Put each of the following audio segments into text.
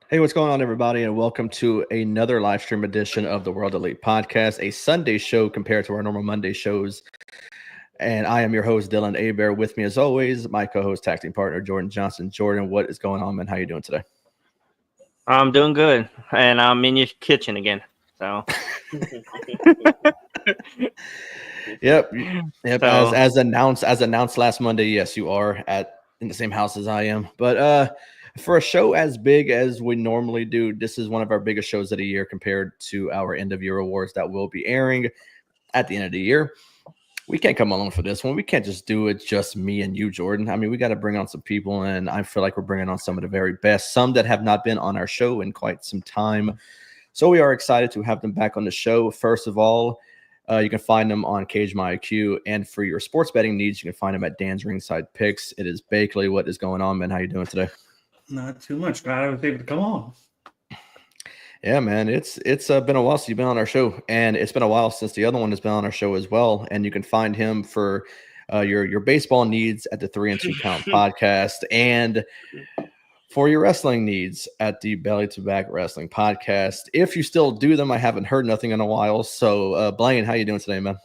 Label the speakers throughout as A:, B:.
A: Hey, what's going on, everybody, and welcome to another live stream edition of the World Elite Podcast, a Sunday show compared to our normal Monday shows. And I am your host, Dylan Abear. With me, as always, my co-host, tag team partner, Jordan Johnson. Jordan, what is going on, man? How you doing today?
B: I'm doing good, and I'm in your kitchen again. So,
A: yep.
B: So,
A: As announced last Monday, yes, you are in the same house as I am. But for a show as big as we normally do, this is one of our biggest shows of the year compared to our end of year awards that will be airing at the end of the year. We can't come alone for this one. We can't just do it just me and you, Jordan. I mean, we got to bring on some people, and I feel like we're bringing on some of the very best, some that have not been on our show in quite some time. So we are excited to have them back on the show. First of all, you can find them on Cage My IQ, and for your sports betting needs, you can find them at Dan's Ringside Picks. It is Bakley. What is going on, man? How you doing today?
C: Not too much. Glad I was able to come on.
A: Yeah, man, it's been a while since you've been on our show, and it's been a while since the other one has been on our show as well. And you can find him for your baseball needs at the 3 and 2 Count podcast, and for your wrestling needs at the Belly to Back Wrestling podcast. If you still do them, I haven't heard nothing in a while. So, Blaine, how you doing today, man?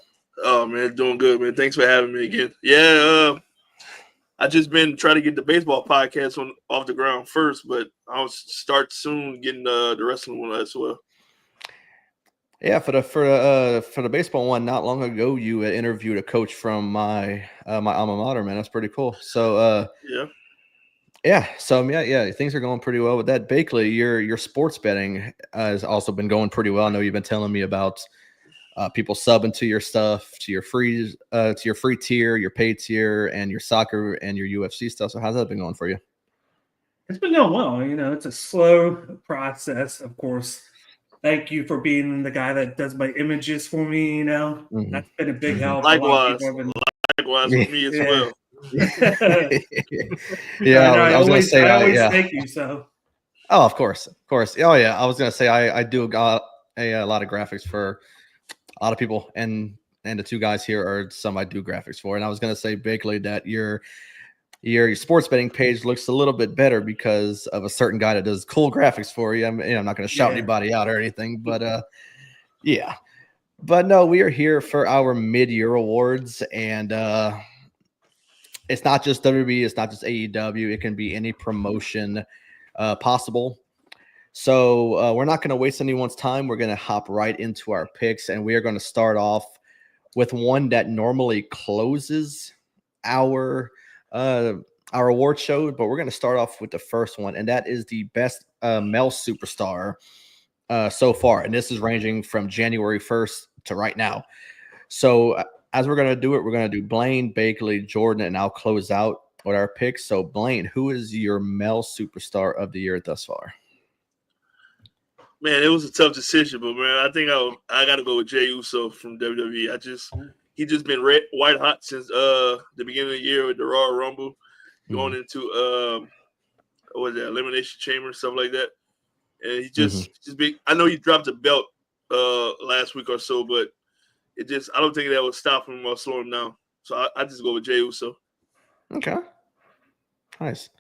D: Oh man, doing good, man. Thanks for having me again. Yeah, I just been trying to get the baseball podcast off the ground first, but I'll start soon getting the wrestling one as well.
A: Yeah, for the baseball one, not long ago, you interviewed a coach from my alma mater, man. That's pretty cool. So yeah. So things are going pretty well with that. Bakley, your sports betting has also been going pretty well. I know you've been telling me about people subbing to your stuff, to your free tier, your paid tier, and your soccer and your UFC stuff. So how's that been going for you?
C: It's been going well. You know, it's a slow process, of course. Thank you for being the guy that does my images for me. You know, That's been a big help.
D: Likewise with me as well.
C: I was going to say, I always thank you. So,
A: oh, of course. Oh yeah, I was going to say I do got a lot of graphics for a lot of people, and the two guys here are some I do graphics for. And I was going to say, Bakley, that your sports betting page looks a little bit better because of a certain guy that does cool graphics for you. I'm not going to shout anybody out or anything, but yeah. But no, we are here for our mid-year awards, and it's not just WWE, it's not just AEW. It can be any promotion possible. So we're not going to waste anyone's time. We're going to hop right into our picks, and we are going to start off with one that normally closes our award show, but we're going to start off with the first one, and that is the best male superstar so far. And this is ranging from January 1st to right now. So as we're going to do it, we're going to do Blaine, Bakley, Jordan, and I'll close out with our picks. So Blaine, who is your male superstar of the year thus far?
D: Man, it was a tough decision, but man, I think I got to go with Jey Uso from WWE. He just been white hot since the beginning of the year with the Royal Rumble, going into Elimination Chamber, stuff like that. And he just big. I know he dropped a belt last week or so, but I don't think that would stop him or slow him down. So I just go with Jey Uso.
A: Okay, nice.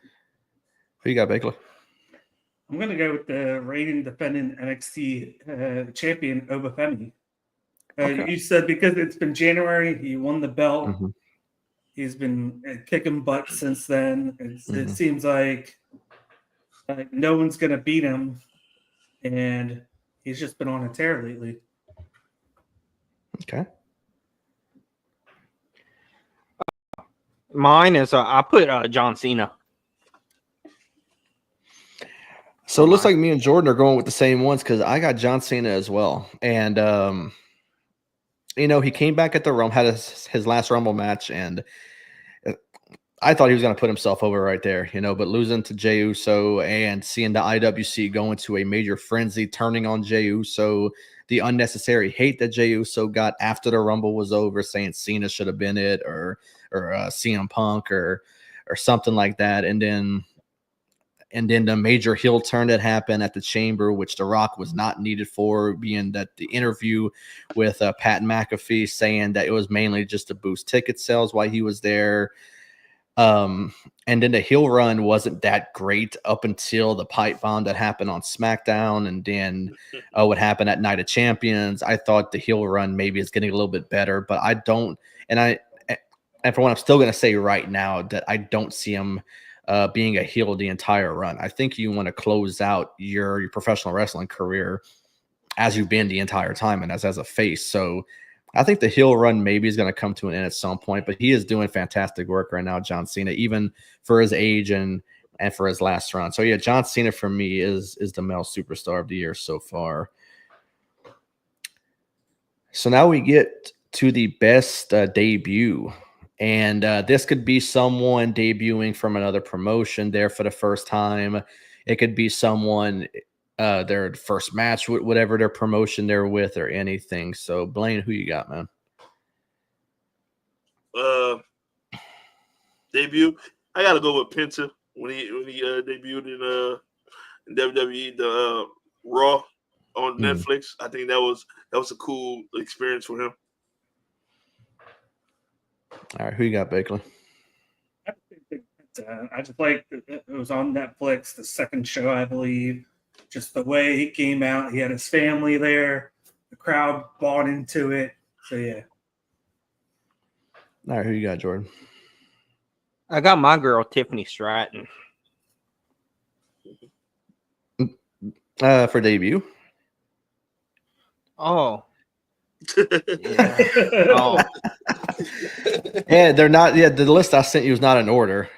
A: Who you got, Bakley?
C: I'm gonna go with the reigning defending NXT champion Obafemi.
A: Okay.
C: You said because it's been January, he won the belt.
A: Mhm.
C: He's been kicking butt since then. It
A: Mhm.
C: seems like no one's gonna beat him, and he's just been on a tear lately.
A: Okay.
B: Mine is I put John Cena.
A: So it looks like me and Jordan are going with the same ones because I got John Cena as well. And he came back at the Rumble, had his last Rumble match, and I thought he was going to put himself over right there, but losing to Jey Uso and seeing the IWC go into a major frenzy, turning on Jey Uso, the unnecessary hate that Jey Uso got after the Rumble was over, saying Cena should have been it, or CM Punk or something like that, and then the major heel turn that happened at the Chamber, which The Rock was not needed for, being that the interview with Pat McAfee saying that it was mainly just to boost ticket sales while he was there. And then the heel run wasn't that great up until the pipe bomb that happened on SmackDown, and then what happened at Night of Champions. I thought the heel run maybe is getting a little bit better, but I don't. And for what I'm still going to say right now, that I don't see him being a heel the entire run. I think you want to close out your professional wrestling career as you've been the entire time and as a face. So I think the heel run maybe is going to come to an end at some point, but he is doing fantastic work right now, John Cena, even for his age and for his last run. So yeah, John Cena for me is the male superstar of the year so far. So now we get to the best debut. And this could be someone debuting from another promotion there for the first time. It could be someone their first match, whatever their promotion they're with, or anything. So, Blaine, who you got, man?
D: Debut. I gotta go with Penta when he debuted in WWE, the Raw on Netflix. I think that was a cool experience for him.
A: All right, who you got, Bakley?
C: I just like it was on Netflix, the second show, I believe. Just the way he came out, he had his family there. The crowd bought into it. So yeah.
A: All right, who you got, Jordan?
B: I got my girl Tiffany Stratton.
A: For debut.
B: Oh. Yeah. Oh.
A: Yeah, they're not. Yeah, the list I sent you is not in order.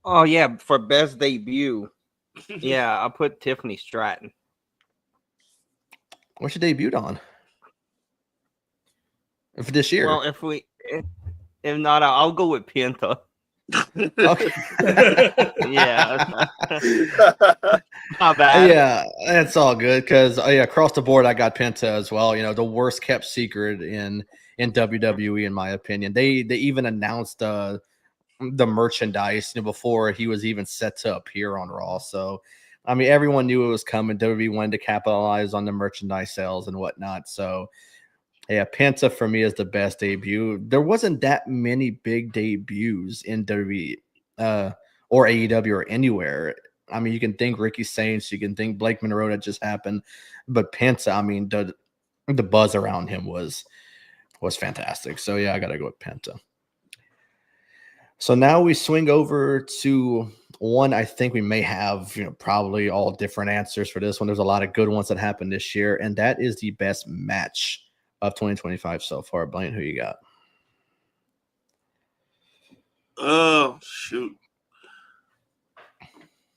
B: Oh yeah, for best debut. Yeah, I put Tiffany Stratton.
A: What's your debut on? For this year?
B: Well, if not, I'll go with Penta.
A: Okay.
B: Yeah. Not bad.
A: Yeah, that's all good because across the board I got Penta as well. The worst kept secret in WWE, in my opinion. They even announced the merchandise before he was even set to appear on Raw. So I mean, everyone knew it was coming. WWE wanted to capitalize on the merchandise sales and whatnot. So yeah, Penta for me is the best debut. There wasn't that many big debuts in WWE or AEW or anywhere. I mean, you can think Ricky Saints, you can think Blake Monroe that just happened, but Penta, I mean, the buzz around him was fantastic. So yeah, I gotta go with Penta. So now we swing over to one. I think we may have probably all different answers for this one. There's a lot of good ones that happened this year, and that is the best match of 2025 so far. Blaine, who you got?
D: Oh shoot!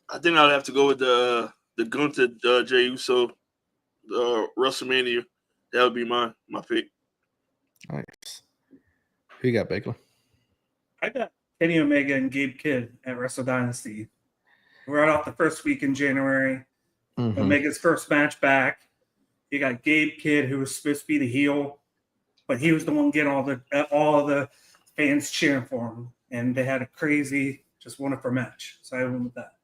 D: I think I'd have to go with the Gunther Jey Uso WrestleMania. That would be my pick.
A: Nice. Who you got, Bakley?
C: I got Kenny Omega and Gabe Kidd at Wrestle Dynasty. Right off the first week in January.
A: Mm-hmm.
C: Omega's first match back. You got Gabe Kidd, who was supposed to be the heel, but he was the one getting all the fans cheering for him, and they had a crazy, just wonderful match. So I went with that.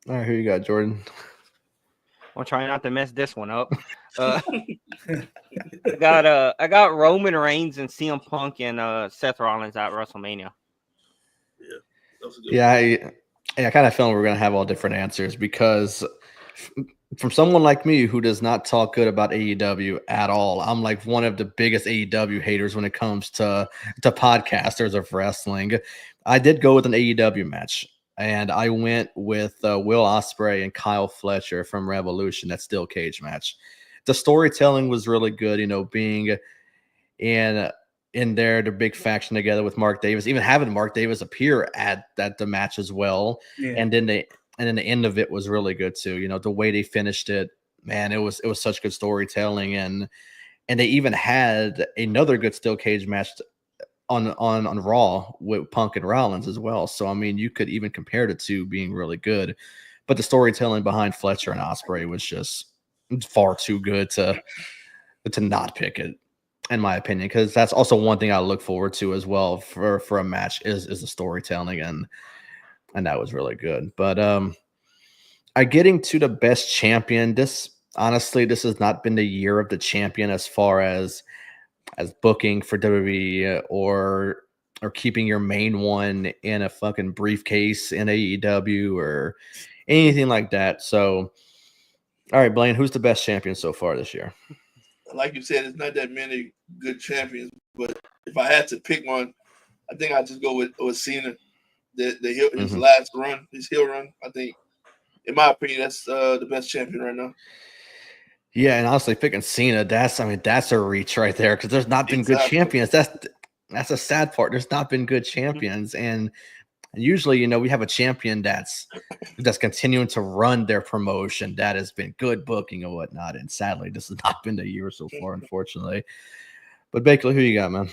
A: All right, who you got, Jordan?
B: I'll try not to mess this one up. I got Roman Reigns and CM Punk and Seth Rollins at WrestleMania.
D: That was a good
A: Yeah, I kind of feel we're gonna have all different answers because from someone like me who does not talk good about AEW at all, I'm like one of the biggest AEW haters when it comes to podcasters of wrestling. I did go with an AEW match, and I went with Will Ospreay and Kyle Fletcher from Revolution. That steel cage match. The storytelling was really good. You know, being in there, the big faction together with Mark Davis, even having Mark Davis appear at the match as well.
C: Yeah.
A: And then the end of it was really good too. You know, the way they finished it, man, it was such good storytelling. And they even had another good steel cage match on Raw with Punk and Rollins as well. So I mean, you could even compare the two being really good. But the storytelling behind Fletcher and Ospreay was just far too good to not pick it, in my opinion, because that's also one thing I look forward to as well for a match is the storytelling, and that was really good. But getting to the best champion, this has not been the year of the champion as far as booking for WWE or keeping your main one in a fucking briefcase in AEW or anything like that. So, all right, Blaine, who's the best champion so far this year?
D: Like you said, it's not that many good champions, but if I had to pick one, I think I'd just go with Cena. His last run, his heel run. I think, in my opinion, that's the best champion right now.
A: Yeah, and honestly, picking Cena, that's a reach right there because there's not been good champions. That's a sad part. There's not been good champions, and usually, you know, we have a champion that's continuing to run their promotion that has been good booking and whatnot. And sadly, this has not been the year so far, unfortunately. But Baker, who you got, man?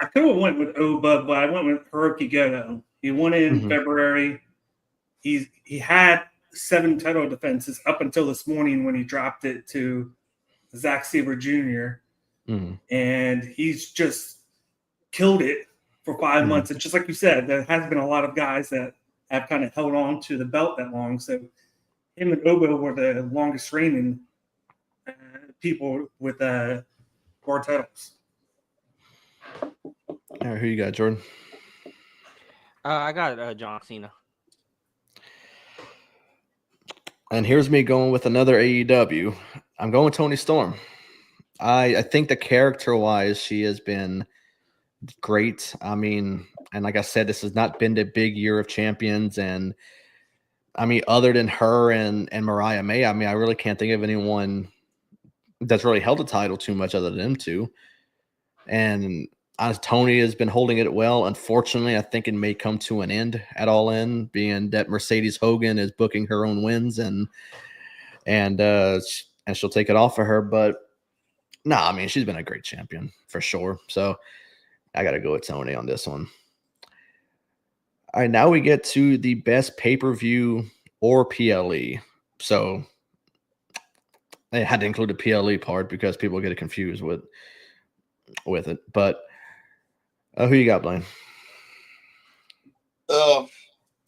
C: I could have went with Oba, but I went with Hiroki Goto. He won in February. He had 7 title defenses up until this morning when he dropped it to Zack Sabre Jr. And he's just killed it for 5 months. And just like you said, there has been a lot of guys that have kind of held on to the belt that long. So him and Oba were the longest reigning people with 4 titles.
A: All right, who you got, Jordan?
B: I got John Cena.
A: And here's me going with another AEW. I'm going Toni Storm. I think the character-wise, she has been great. I mean, and like I said, this has not been the big year of champions. And I mean, other than her and Mariah May, I mean, I really can't think of anyone that's really held the title too much other than them two. And Toni has been holding it well. Unfortunately, I think it may come to an end at All In, being that Mercedes Hogan is booking her own wins and she'll take it off of her. But no, I mean, she's been a great champion for sure. So I got to go with Toni on this one. All right, now we get to the best pay-per-view or PLE. So I had to include the PLE part because people get confused with it. But who you got, Blaine?
D: I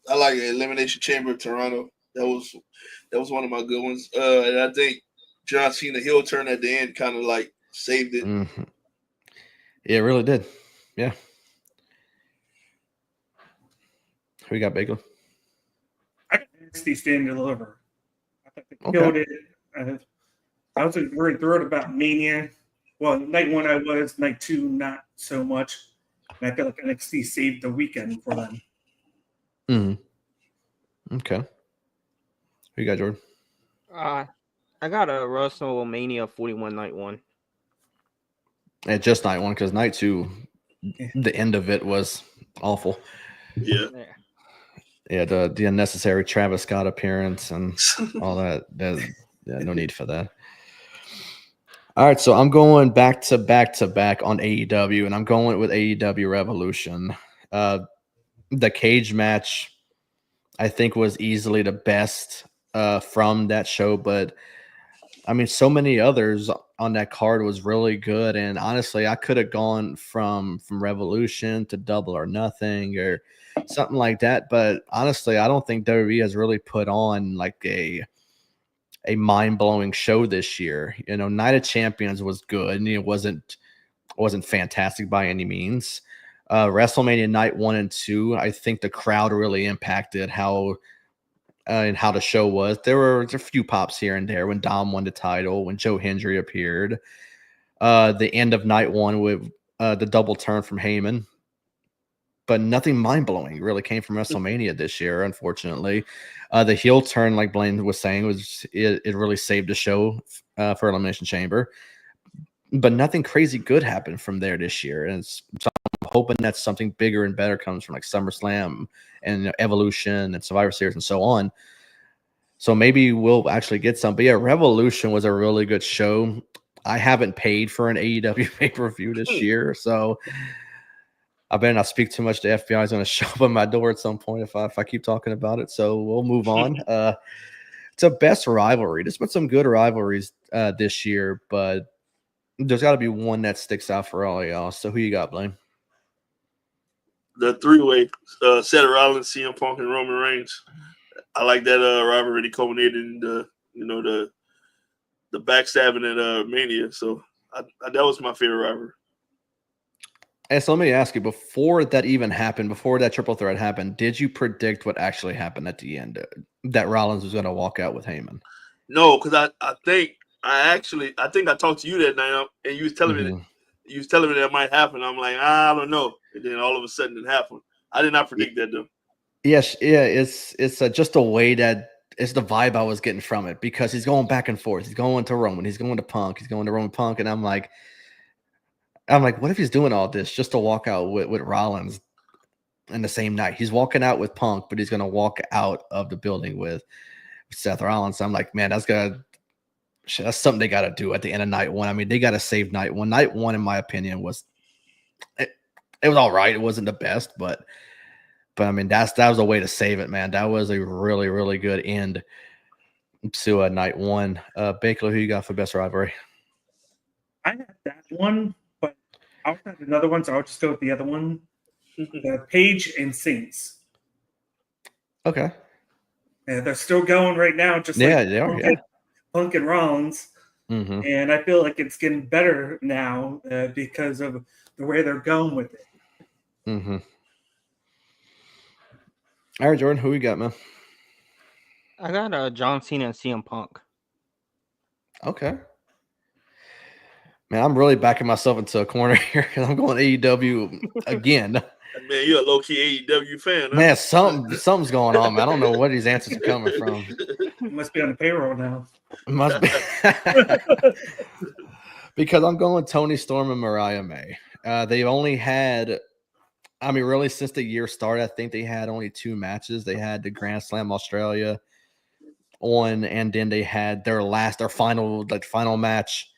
D: like Elimination Chamber of Toronto. That was one of my good ones. And I think John Cena heel turn at the end kind of like saved it.
A: Yeah, it really did. Yeah. Who you got, Bagel?
C: I got NXT Stand and Deliver. I think they killed it. I was very thrilled about Mania. Well, night 1 I was, night 2 not so much. And I feel like NXT saved the weekend for them.
A: Okay. Who you got, Jordan?
B: I got a WrestleMania 41 night 1.
A: And just night 1 because night 2, the end of it was awful.
D: Yeah.
A: Yeah, the unnecessary Travis Scott appearance and all that. No need for that. All right, so I'm going back to back on AEW, and I'm going with AEW Revolution. The cage match, I think, was easily the best from that show, but I mean, so many others on that card was really good. And honestly, I could have gone from Revolution to Double or Nothing or something like that. But honestly, I don't think WWE has really put on like a mind-blowing show this year. You know, Night of Champions was good, and it wasn't fantastic by any means. WrestleMania night 1 and 2, I think the crowd really impacted how and how the show was. There were a few pops here and there when Dom won the title, when Joe Hendry appeared. The end of night 1 with the double turn from Heyman. But nothing mind-blowing really came from WrestleMania this year, unfortunately. The heel turn, like Blaine was saying, it really saved the show for Elimination Chamber. But nothing crazy good happened from there this year. And so I'm hoping that something bigger and better comes from like SummerSlam and Evolution and Survivor Series and so on. So maybe we'll actually get some. But yeah, Revolution was a really good show. I haven't paid for an AEW pay-per-view this year, so I better not speak too much. The FBI is going to show up at my door at some point if I keep talking about it. So we'll move on. It's a best rivalry. There's been some good rivalries this year, but there's got to be one that sticks out for all y'all. So who you got, Blaine?
D: The three-way Seth Rollins, CM Punk, and Roman Reigns. I like that rivalry culminated in the backstabbing at Mania. So that was my favorite rivalry.
A: And so let me ask you, before that even happened, before that triple threat happened, did you predict what actually happened at the end? That Rollins was going to walk out with Heyman?
D: No, because I think I talked to you that night, and you was telling me that might happen. I'm like, I don't know, and then all of a sudden it happened. I did not predict that though.
A: Yes, yeah, it's just a way that it's the vibe I was getting from it, because he's going back and forth. He's going to Roman, he's going to Punk, he's going to Roman Punk, and I'm like, what if he's doing all this just to walk out with Rollins in the same night? He's walking out with Punk, but he's going to walk out of the building with Seth Rollins. So I'm like, man, that's something they got to do at the end of night 1. I mean, they got to save night 1. Night 1, in my opinion, was it was all right. It wasn't the best, but I mean, that was a way to save it, man. That was a really, really good end to night 1. Baker, who you got for best rivalry?
C: I had that one, but I'll have another one, so I'll just go with the other one. Paige and Saints.
A: Okay.
C: Yeah, they're still going right now, just
A: Yeah,
C: like
A: they are. Yeah.
C: Punk and Rollins.
A: Mm-hmm.
C: And I feel like it's getting better now because of the way they're going with it.
A: Mm-hmm. All right, Jordan, who we got, man?
B: I got John Cena and CM Punk.
A: Okay. Man, I'm really backing myself into a corner here because I'm going AEW again.
D: Man, you're a low-key AEW fan, huh?
A: Man, something's going on, man. I don't know where these answers are coming from.
C: You must be on the payroll now.
A: It must be. Because I'm going Toni Storm and Mariah May. They've only had, really since the year started, I think they had only 2 matches. They had the Grand Slam Australia on, and then they had their final match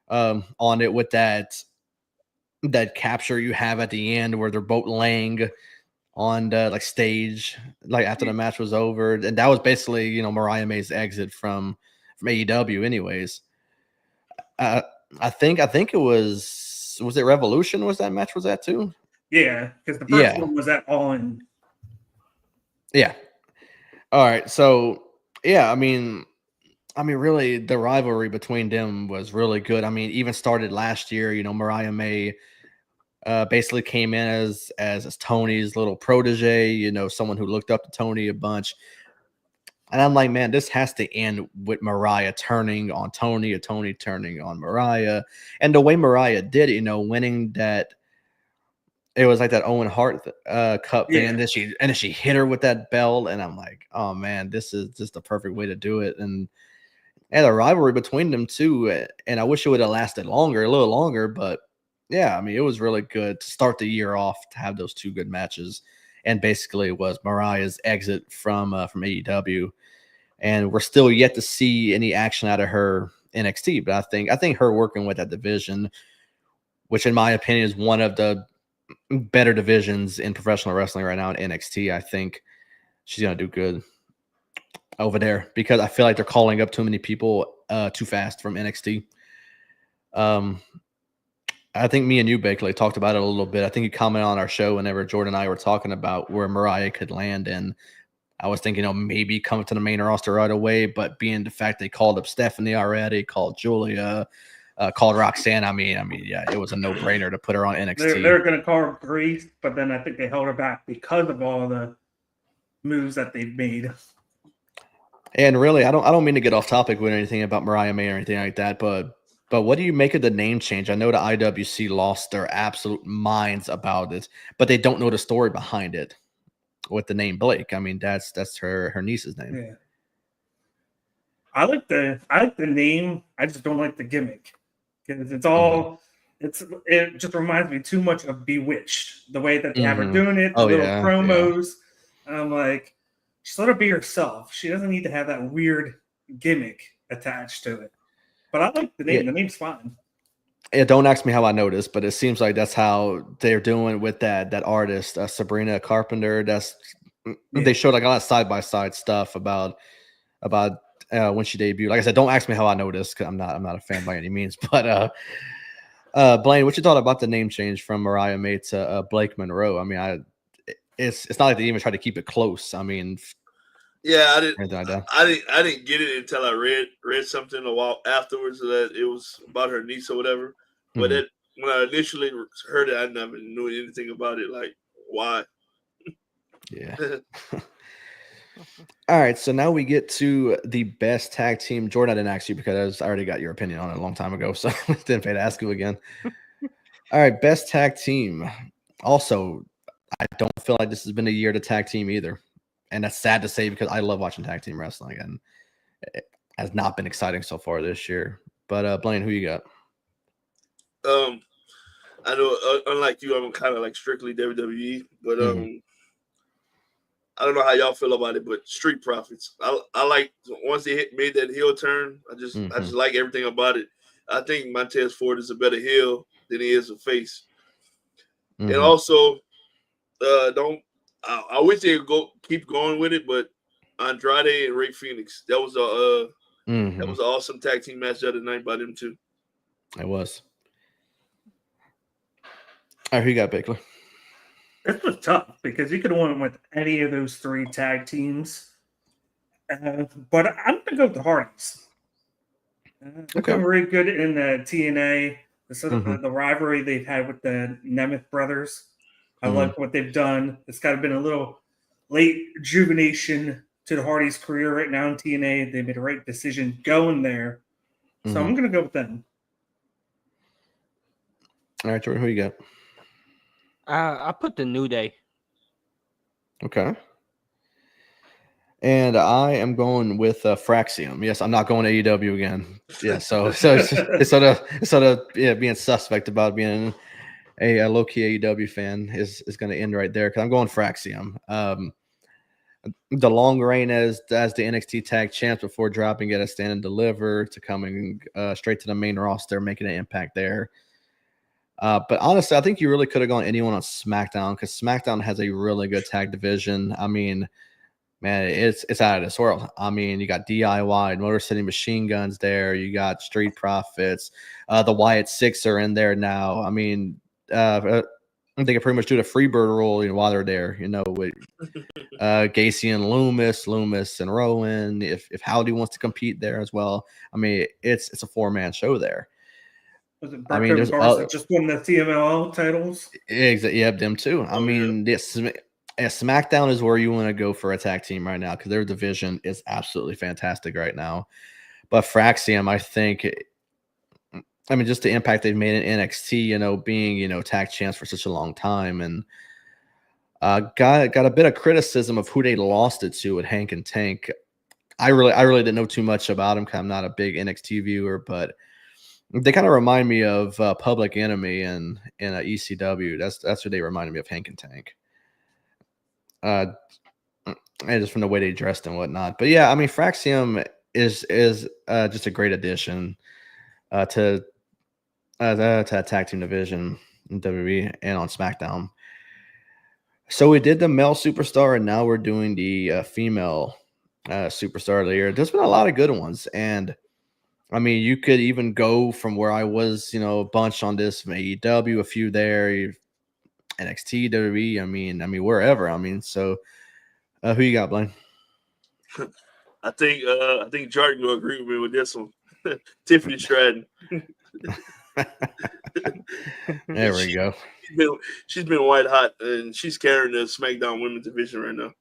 A: on it with that capture you have at the end where they're both laying on the stage after the match was over, and that was basically Mariah May's exit from AEW. Anyways, I think it was it Revolution? Was that match? Was that too?
C: Yeah, because the first one was at All In.
A: Yeah. All right. So yeah, really, the rivalry between them was really good. Even started last year. Mariah May basically came in as Tony's little protege. Someone who looked up to Tony a bunch. And I'm like, man, this has to end with Mariah turning on Tony, or Tony turning on Mariah. And the way Mariah did it, winning that, it was like that Owen Hart Cup thing, and then she hit her with that belt, and I'm like, oh man, this is just the perfect way to do it. And the rivalry between them too, and I wish it would have lasted a little longer, but yeah, it was really good to start the year off to have those 2 good matches, and basically it was Mariah's exit from AEW, and we're still yet to see any action out of her NXT. But I think her working with that division, which in my opinion is one of the better divisions in professional wrestling right now in NXT, I think she's gonna do good over there, because I feel like they're calling up too many people too fast from NXT. I think me and you, Bakley, talked about it a little bit. I think you commented on our show whenever Jordan and I were talking about where Mariah could land, and I was thinking, maybe come to the main roster right away, but being the fact they called up Stephanie already, called Julia, called Roxanne. I mean, yeah, it was a no-brainer to put her on NXT.
C: They're going to call her Grace, but then I think they held her back because of all the moves that they've made.
A: And really, I don't mean to get off topic with anything about Mariah May or anything like that, but what do you make of the name change? I know the IWC lost their absolute minds about it, but they don't know the story behind it with the name Blake. I mean, that's her niece's name.
C: Yeah. I like the name. I just don't like the gimmick because it's all it just reminds me too much of Bewitched. The way that they have her doing it, the little promos. And I'm like, just let her be herself. She doesn't need to have that weird gimmick attached to it. But I like the name. The name's fine.
A: Yeah, don't ask me how I know this, but it seems like that's how they're doing with that artist, Sabrina Carpenter. They showed like a lot of side-by-side stuff about when she debuted. Like I said, don't ask me how I know this because I'm not a fan by any means. But Blaine, what you thought about the name change from Mariah May to Blake Monroe? I mean, it's not like they even tried to keep it close. I mean,
D: yeah, I
A: I
D: didn't get it until I read something a while afterwards that it was about her niece or whatever. But when I initially heard it, I never knew anything about it. Like, why?
A: Yeah. All right, so now we get to the best tag team. Jordan, I didn't ask you because I already got your opinion on it a long time ago, so didn't pay to ask you again. All right, best tag team. Also, I don't feel like this has been a year to tag team either. And that's sad to say because I love watching tag team wrestling, and it has not been exciting so far this year. But Blaine, who you got?
D: I know, unlike you, I'm kind of like strictly WWE, but I don't know how y'all feel about it, but Street Profits. I like once they made that heel turn. I just like everything about it. I think Montez Ford is a better heel than he is a face, and also I wish they would keep going with it, but Andrade and Ray Phoenix, that was that was an awesome tag team match the other night by them too.
A: It was. All right, who you got, Baker?
C: This was tough because you could have went with any of those three tag teams. But I'm going to go with the Hardys. They've been really good in the TNA, the rivalry they've had with the Nemeth brothers. I like what they've done. It's kind of been a little late rejuvenation to the Hardys' career right now in TNA. They made a right decision going there. So I'm going to go with them.
A: All right, Jordan, who you got?
B: I put the New Day.
A: Okay. And I am going with Fraxium. Yes, I'm not going to AEW again. Yeah, so it's sort of being suspect about being a low-key AEW fan is going to end right there because I'm going Fraxium. The long reign as the NXT Tag Champs before dropping it at Stand and Deliver to coming straight to the main roster, making an impact there. But honestly, I think you really could have gone anyone on SmackDown because SmackDown has a really good tag division. I mean, man, it's out of this world. I mean, you got DIY, Motor City Machine Guns there. You got Street Profits. The Wyatt Six are in there now. I mean, they can pretty much do the Freebird rule while they're there, with Gacy and Loomis and Rowan. If Howdy wants to compete there as well. I mean, it's a 4-man show there.
C: Was it Barker that just won the CMLL titles?
A: Exactly. Yep, them too. I mean, SmackDown is where you want to go for a tag team right now because their division is absolutely fantastic right now. But Fraxium, I think, just the impact they've made in NXT, being, tag champs for such a long time, and got a bit of criticism of who they lost it to with Hank and Tank. I really didn't know too much about them because I'm not a big NXT viewer, but they kind of remind me of Public Enemy in ECW. That's what they reminded me of, Hank and Tank. And just from the way they dressed and whatnot. But yeah, I mean, Fraxium is just a great addition to that tag team division in WWE and on SmackDown. So we did the male superstar, and now we're doing the female superstar of the year. There's been a lot of good ones, and I mean, you could even go from where I was, a bunch on this from AEW, a few there, NXT, WWE. I mean, wherever. I mean, so who you got, Blaine?
D: I think Jordan will agree with me with this one. Tiffany Stratton.
A: There we go.
D: She's been white hot, and she's carrying the SmackDown Women's division right now.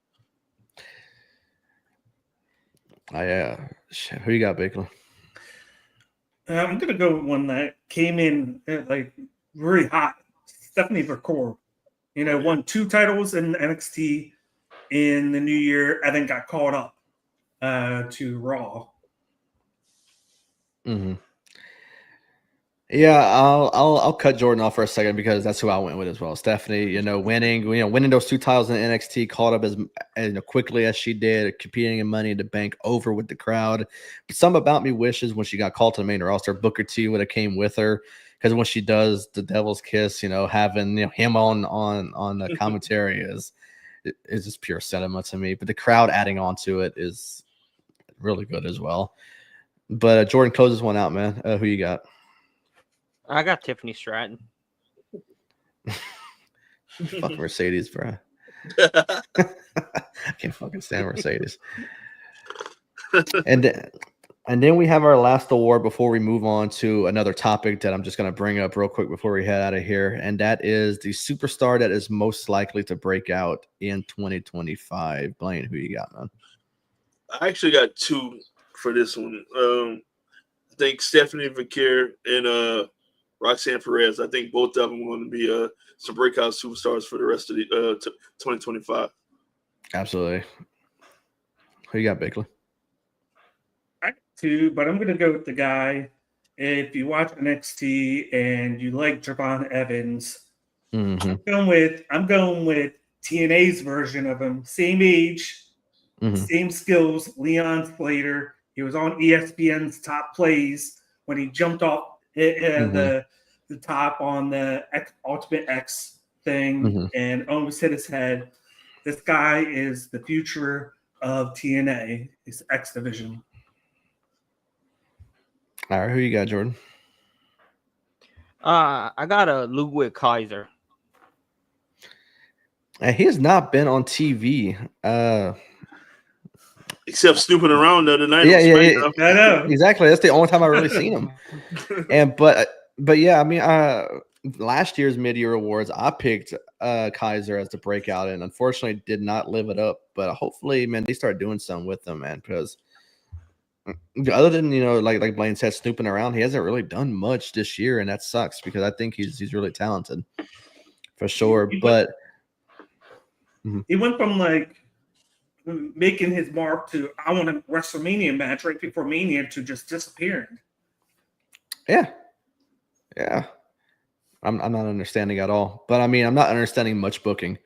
A: Who you got, Baker?
C: I'm gonna go with one that came in like really hot. Stephanie McCord, won 2 titles in NXT in the new year, and then got called up to Raw.
A: Mm-hmm. Yeah, I'll cut Jordan off for a second because that's who I went with as well. Stephanie, winning those 2 titles in NXT, caught up as quickly as she did, competing in Money in the Bank over with the crowd. But some about me wishes when she got called to the main roster, Booker T would have came with her, because when she does the Devil's Kiss, having him on the commentary is just pure sentiment to me. But the crowd adding on to it is really good as well. But Jordan, closes one out, man. Who you got?
B: I got Tiffany Stratton.
A: Fuck Mercedes, bro. I can't fucking stand Mercedes. And then we have our last award before we move on to another topic that I'm just going to bring up real quick before we head out of here. And that is the superstar that is most likely to break out in 2025. Blaine, who you got, man?
D: I actually got 2 for this one. I think Stephanie Vakir and Roxanne Perez. I think both of them are going to be some breakout superstars for the rest of the 2025.
A: Absolutely. Who you got, Bakley?
C: I got 2, but I'm going to go with the guy. If you watch NXT and you like Javon Evans,
A: Mm-hmm.
C: I'm going with TNA's version of him. Same age, same skills. Leon Slater. He was on ESPN's Top Plays when he jumped off the top on the Ultimate X thing and almost hit his head. This guy is the future of TNA. It's X Division.
A: All right, who you got, Jordan?
B: I got a Ludwig Kaiser.
A: He has not been on TV.
D: Except snooping around the other night.
A: Yeah.
C: I know.
A: Exactly. That's the only time I really seen him. But yeah, I mean, last year's mid-year awards, I picked Kaiser as the breakout, and unfortunately did not live it up. But hopefully, man, they start doing something with him, man, because other than like Blaine said, snooping around, he hasn't really done much this year, and that sucks because I think he's really talented for sure. But
C: he went from like making his mark to I want a WrestleMania match right before Mania to just disappearing.
A: Yeah. I'm not understanding at all. But I mean, I'm not understanding much booking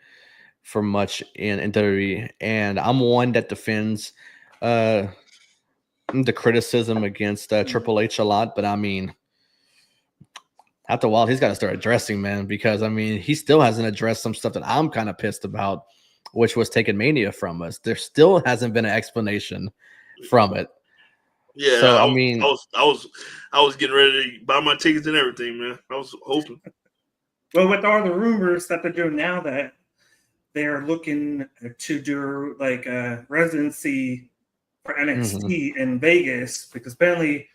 A: for much in WWE, and I'm one that defends the criticism against Triple H a lot. But I mean, after a while, he's got to start addressing, man, because I mean, he still hasn't addressed some stuff that I'm kind of pissed about, which was taking Mania from us. There still hasn't been an explanation from it.
D: Yeah,
A: so
D: I was getting ready to buy my tickets and everything, man. I was hoping.
C: Well, with all the rumors that they're doing now that they're looking to do like a residency for NXT in Vegas, because apparently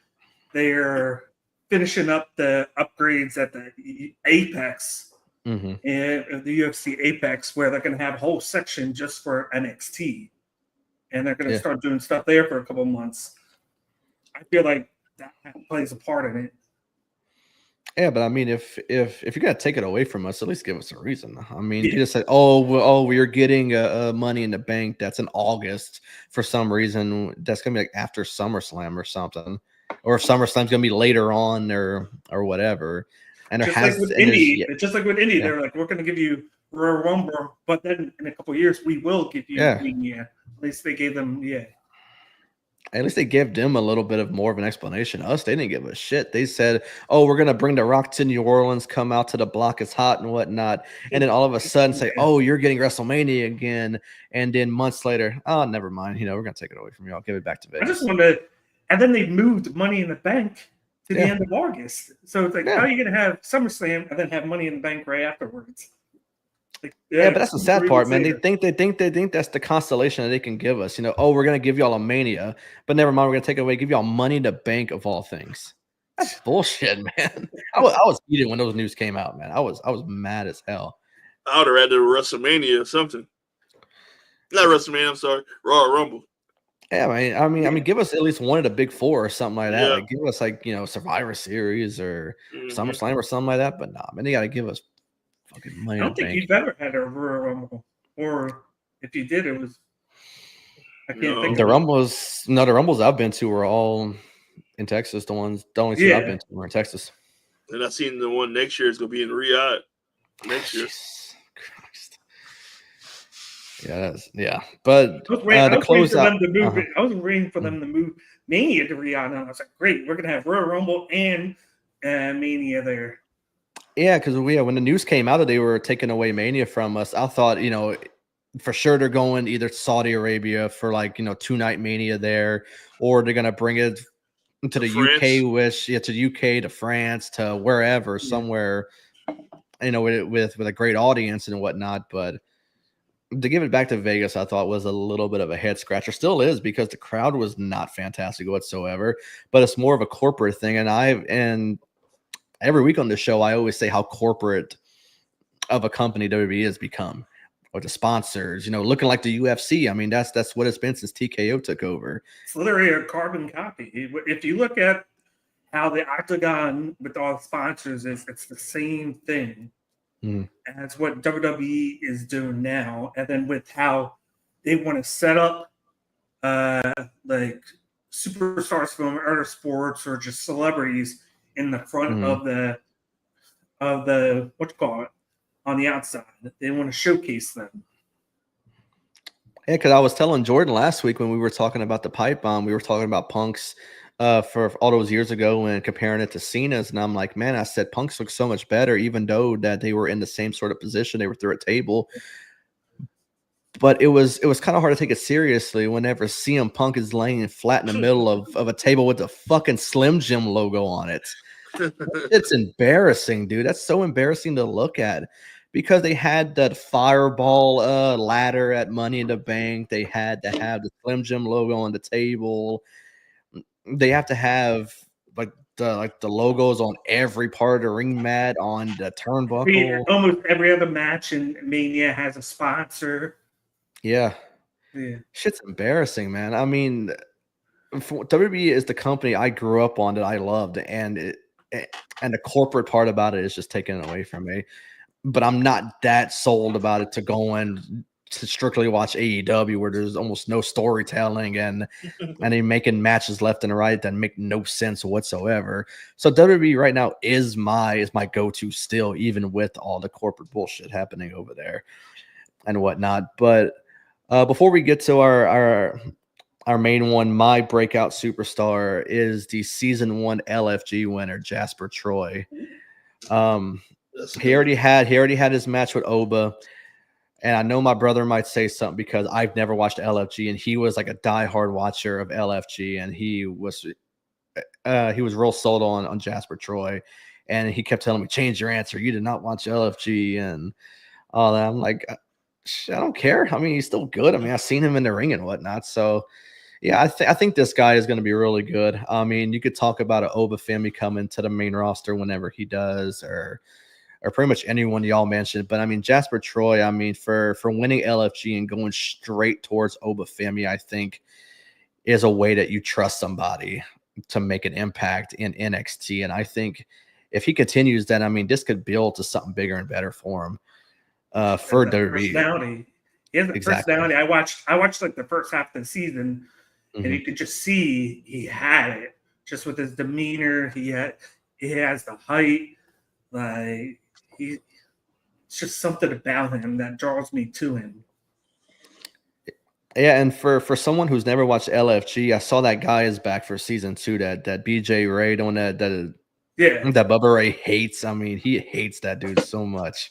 C: they're finishing up the upgrades at the Apex and the UFC Apex, where they're going to have a whole section just for NXT, and they're going to start doing stuff there for a couple months. I feel like that plays a part in it.
A: Yeah, but I mean, if you're gonna take it away from us, at least give us a reason. I mean, you just said, we're getting Money in the Bank that's in August for some reason. That's gonna be like after SummerSlam or something, or if SummerSlam's gonna be later on or whatever. And
C: just like with Indy, they're like, we're gonna give you Royal Rumble, but then in a couple of years we will give you Mania. At least they gave them
A: At least they gave them a little bit of more of an explanation. Us, they didn't give a shit. They said, we're going to bring The Rock to New Orleans, come out to the block, it's hot and whatnot. And then all of a sudden say, you're getting WrestleMania again. And then months later, never mind. We're going to take it away from you. I'll give it back to Vegas.
C: I just wanted, and then they moved Money in the Bank to the end of August. So it's like, how are you going to have SummerSlam and then have Money in the Bank right afterwards? Like,
A: but that's the sad part, man. They think that's the constellation that they can give us. We're gonna give y'all a Mania, but never mind, we're gonna take it away, give y'all Money in the Bank of all things. That's bullshit, man. I was heated when those news came out, man. I was mad as hell.
D: I would have rather WrestleMania or something. Not WrestleMania. I'm sorry, Royal Rumble.
A: Yeah, I mean, give us at least one of the big four or something like that.
D: Yeah.
A: Like, give us like Survivor Series or
D: Mhm.
A: SummerSlam or something like that. But nah, man, they got to give us fucking money.
C: I
A: in
C: don't
A: the
C: think
A: bank.
C: you've ever had a Royal Rumble, or if you did, it was. I can't
D: No.
C: think
A: The
C: of it.
A: Rumbles I've been to were all in Texas. The only two I've
C: Yeah.
A: been to were in Texas.
D: And I seen the one next year is gonna be in Riyadh next year.
A: Jesus Christ. Yeah. But
C: I was waiting,
A: to close
C: for
A: out,
C: them to move it. I was waiting for them to move Mania to Riyadh, and I was like, great, we're gonna have Royal Rumble and Mania there.
A: yeah, because when the news came out that they were taking away Mania from us, I thought for sure they're going either to Saudi Arabia for like 2-night Mania there, or they're gonna bring it to the
D: France.
A: UK, to the UK, to France, to wherever, somewhere, with a great audience and whatnot. But to give it back to Vegas, I thought was a little bit of a head scratcher. Still is, because the crowd was not fantastic whatsoever. But it's more of a corporate thing, and every week on the show, I always say how corporate of a company WWE has become, or the sponsors, looking like the UFC. I mean, that's what it's been since TKO took over.
C: It's literally a carbon copy. If you look at how the Octagon with all the sponsors is, it's the same thing as what WWE is doing now. And then with how they want to set up like superstars from other sports or just celebrities in the front of the what you call it, on the outside. They want to showcase them.
A: Yeah, because I was telling Jordan last week when we were talking about the pipe bomb, we were talking about Punk's for all those years ago and comparing it to Cena's, and I'm like, man, I said Punk's look so much better, even though that they were in the same sort of position, they were through a table. But it was kind of hard to take it seriously whenever CM Punk is laying flat in the middle of a table with the fucking Slim Jim logo on it. It's embarrassing, dude. That's so embarrassing to look at, because they had that fireball ladder at Money in the Bank. They had to have the Slim Jim logo on the table. They have to have like the logos on every part of the ring mat, on the turnbuckle.
C: Almost every other match in Mania has a sponsor.
A: Yeah. Shit's embarrassing, man. I mean, WWE is the company I grew up on, that I loved, and the corporate part about it is just taken away from me. But I'm not that sold about it to go and to strictly watch AEW, where there's almost no storytelling and they making matches left and right that make no sense whatsoever. So WWE right now is my go-to still, even with all the corporate bullshit happening over there and whatnot. But before we get to our main one, my breakout superstar is the season 1 LFG winner, Jasper Troy. He already had his match with Oba, and I know my brother might say something because I've never watched LFG, and he was like a diehard watcher of LFG, and he was real sold on Jasper Troy, and he kept telling me, change your answer, you did not watch LFG and all that. I'm like, I don't care. I mean, he's still good. I mean, I've seen him in the ring and whatnot. So yeah, I think this guy is going to be really good. I mean, you could talk about an Oba Femi coming to the main roster whenever he does, or pretty much anyone y'all mentioned. But I mean, Jasper Troy, I mean, for winning LFG and going straight towards Oba Femi, I think is a way that you trust somebody to make an impact in NXT. And I think if he continues that, I mean, this could build to something bigger and better for him. For WWE.
C: He has a personality. I watched like the first half of the season, and you could just see he had it, just with his demeanor. He has the height. Like it's just something about him that draws me to him.
A: Yeah, and for someone who's never watched LFG, I saw that guy is back for season 2. That BJ Ray, the one that Bubba Ray hates. I mean, he hates that dude so much.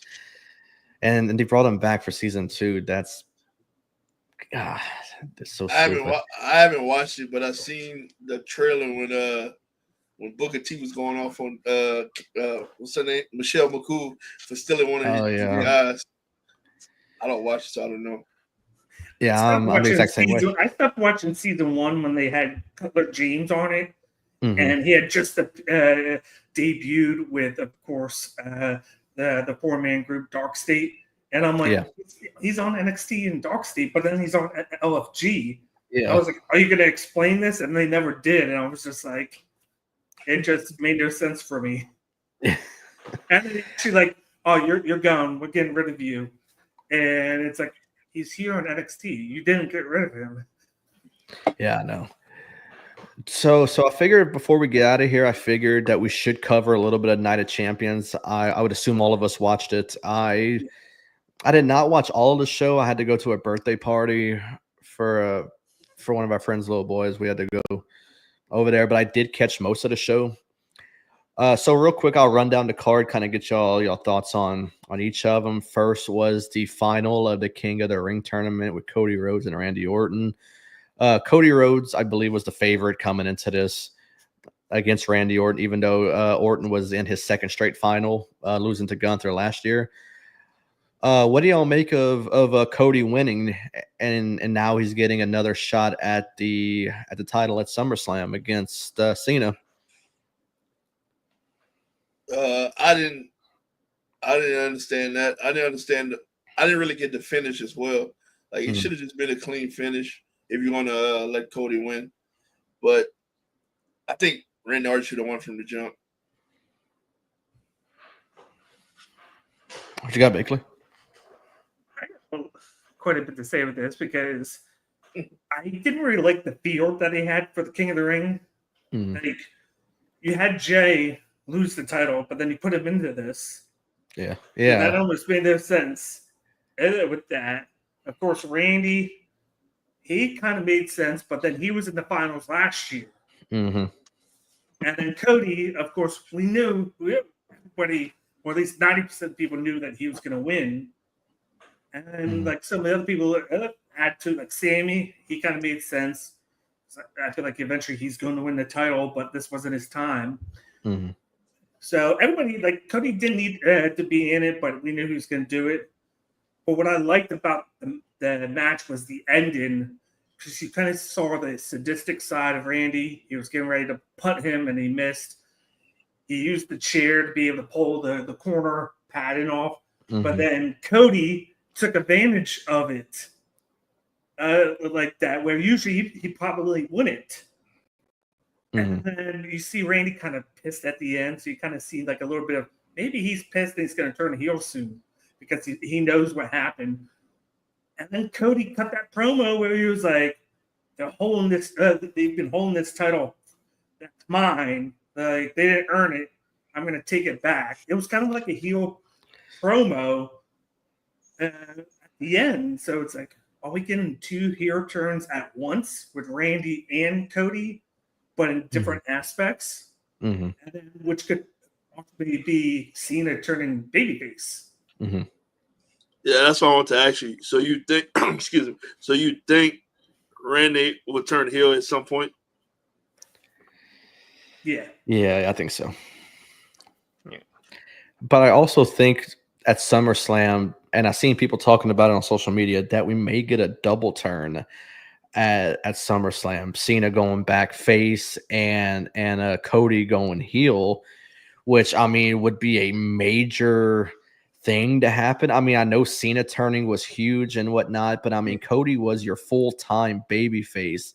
A: And they brought him back for season 2. That's so stupid.
D: I haven't watched it, but I've seen the trailer when Booker T was going off on what's her name, Michelle McCool, for stealing one of his guys. I don't watch it, so I don't know.
A: Yeah, I'm the exact same way.
C: I stopped watching season 1 when they had Cutler James on it,
A: Mhm.
C: and he had just debuted with, of course, the 4-man group Dark State, and I'm like,
A: Yeah.
C: he's on NXT and Dark State, but then he's on LFG.
A: Yeah.
C: I was like, are you going to explain this? And they never did, and I was just like, it just made no sense for me. And then she's like, oh, you're gone. We're getting rid of you. And it's like, he's here on NXT. You didn't get rid of him.
A: Yeah, I know. So I figured before we get out of here, I figured that we should cover a little bit of Night of Champions. I would assume all of us watched it. I did not watch all of the show. I had to go to a birthday party for one of our friends' little boys. We had to go over there, but I did catch most of the show. So real quick, I'll run down the card, kind of get y'all thoughts on each of them. First was the final of the King of the Ring tournament with Cody Rhodes and Randy Orton. Cody Rhodes, I believe, was the favorite coming into this against Randy Orton, even though Orton was in his second straight final, losing to Gunther last year. What do y'all make of Cody winning, and now he's getting another shot at the title at SummerSlam against Cena?
D: I didn't understand that. I didn't really get the finish as well. Like it should have just been a clean finish if you're gonna let Cody win. But I think Randy Orton should have won from the jump.
A: What you got, Bakley?
C: I have quite a bit to say with this because I didn't really like the field that he had for the King of the Ring. Like, you had Jay lose the title, but then you put him into this.
A: Yeah.
C: And that almost made no sense with that. Of course, Randy, he kind of made sense, but then he was in the finals last year.
A: Mm-hmm.
C: And then Cody, of course, we knew, everybody, or at least 90% of people knew that he was going to win. And like some of the other people had to, like Sammy, he kind of made sense. So I feel like eventually he's going to win the title, but this wasn't his time.
A: Mm-hmm.
C: So everybody, like Cody didn't need to be in it, but we knew he was going to do it. But what I liked about the match was the ending, because you kind of saw the sadistic side of Randy. He was getting ready to punt him, and he missed. He used the chair to be able to pull the corner padding off.
A: Mm-hmm.
C: But then Cody took advantage of it like that, where usually he probably wouldn't.
A: Mm-hmm.
C: And then you see Randy kind of pissed at the end. So you kind of see like a little bit of maybe he's pissed and he's going to turn heel soon because he knows what happened. And then Cody cut that promo where he was like, they're holding this, they've been holding this title. That's mine. Like, they didn't earn it. I'm going to take it back. It was kind of like a heel promo at the end. So it's like, are we getting two heel turns at once with Randy and Cody, but in different aspects?
A: Mm-hmm.
C: And then, which could possibly be Cena turning babyface.
A: Mm-hmm.
D: Yeah, that's what I want to ask you. So you think, excuse me, so you think Randy will turn heel at some point?
C: Yeah,
A: I think so. Yeah. But I also think at SummerSlam, and I've seen people talking about it on social media, that we may get a double turn at SummerSlam. Cena going back face and Cody going heel, which, I mean, would be a major thing to happen. I mean, I know Cena turning was huge and whatnot, but I mean, Cody was your full-time babyface,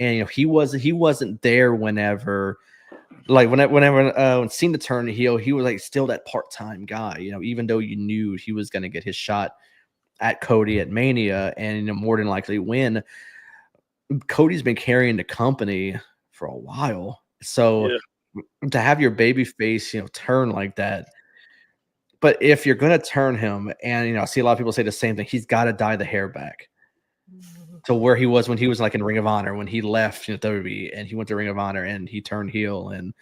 A: and you know he wasn't there whenever, like when Cena turned heel, he was like still that part-time guy. You know, even though you knew he was going to get his shot at Cody at Mania and, you know, more than likely win. Cody's been carrying the company for a while, so to have your babyface, you know, turn like that. But if you're going to turn him, and, you know, I see a lot of people say the same thing, he's got to dye the hair back to where he was when he was like in Ring of Honor, when he left, you know, WWE, and he went to Ring of Honor and he turned heel and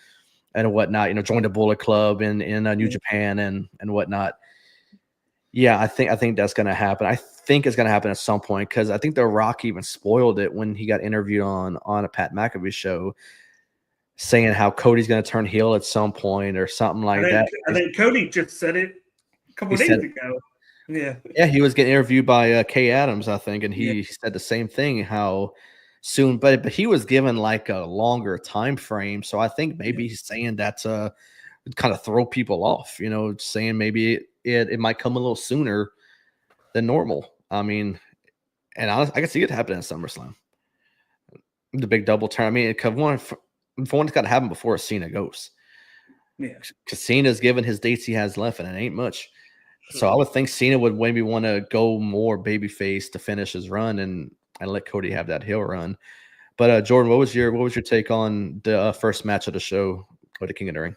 A: whatnot, you know, joined the Bullet Club in New Japan and whatnot. Yeah, I think that's going to happen. I think it's going to happen at some point, because I think The Rock even spoiled it when he got interviewed on a Pat McAfee show, saying how Cody's going to turn heel at some point or something like that.
C: I think Cody just said it a couple days ago. Yeah,
A: he was getting interviewed by Kay Adams, I think, and he said the same thing, how soon, but he was given like a longer time frame. So I think maybe he's saying that to kind of throw people off, saying maybe it might come a little sooner than normal. I mean, and I can see it happening at SummerSlam. The big double turn. I mean, for one, it's got to happen before Cena goes.
C: Yeah.
A: Because Cena's given his dates he has left, and it ain't much. So I would think Cena would maybe want to go more babyface to finish his run and let Cody have that heel run. But Jordan, what was your take on the first match of the show with the King of the Ring?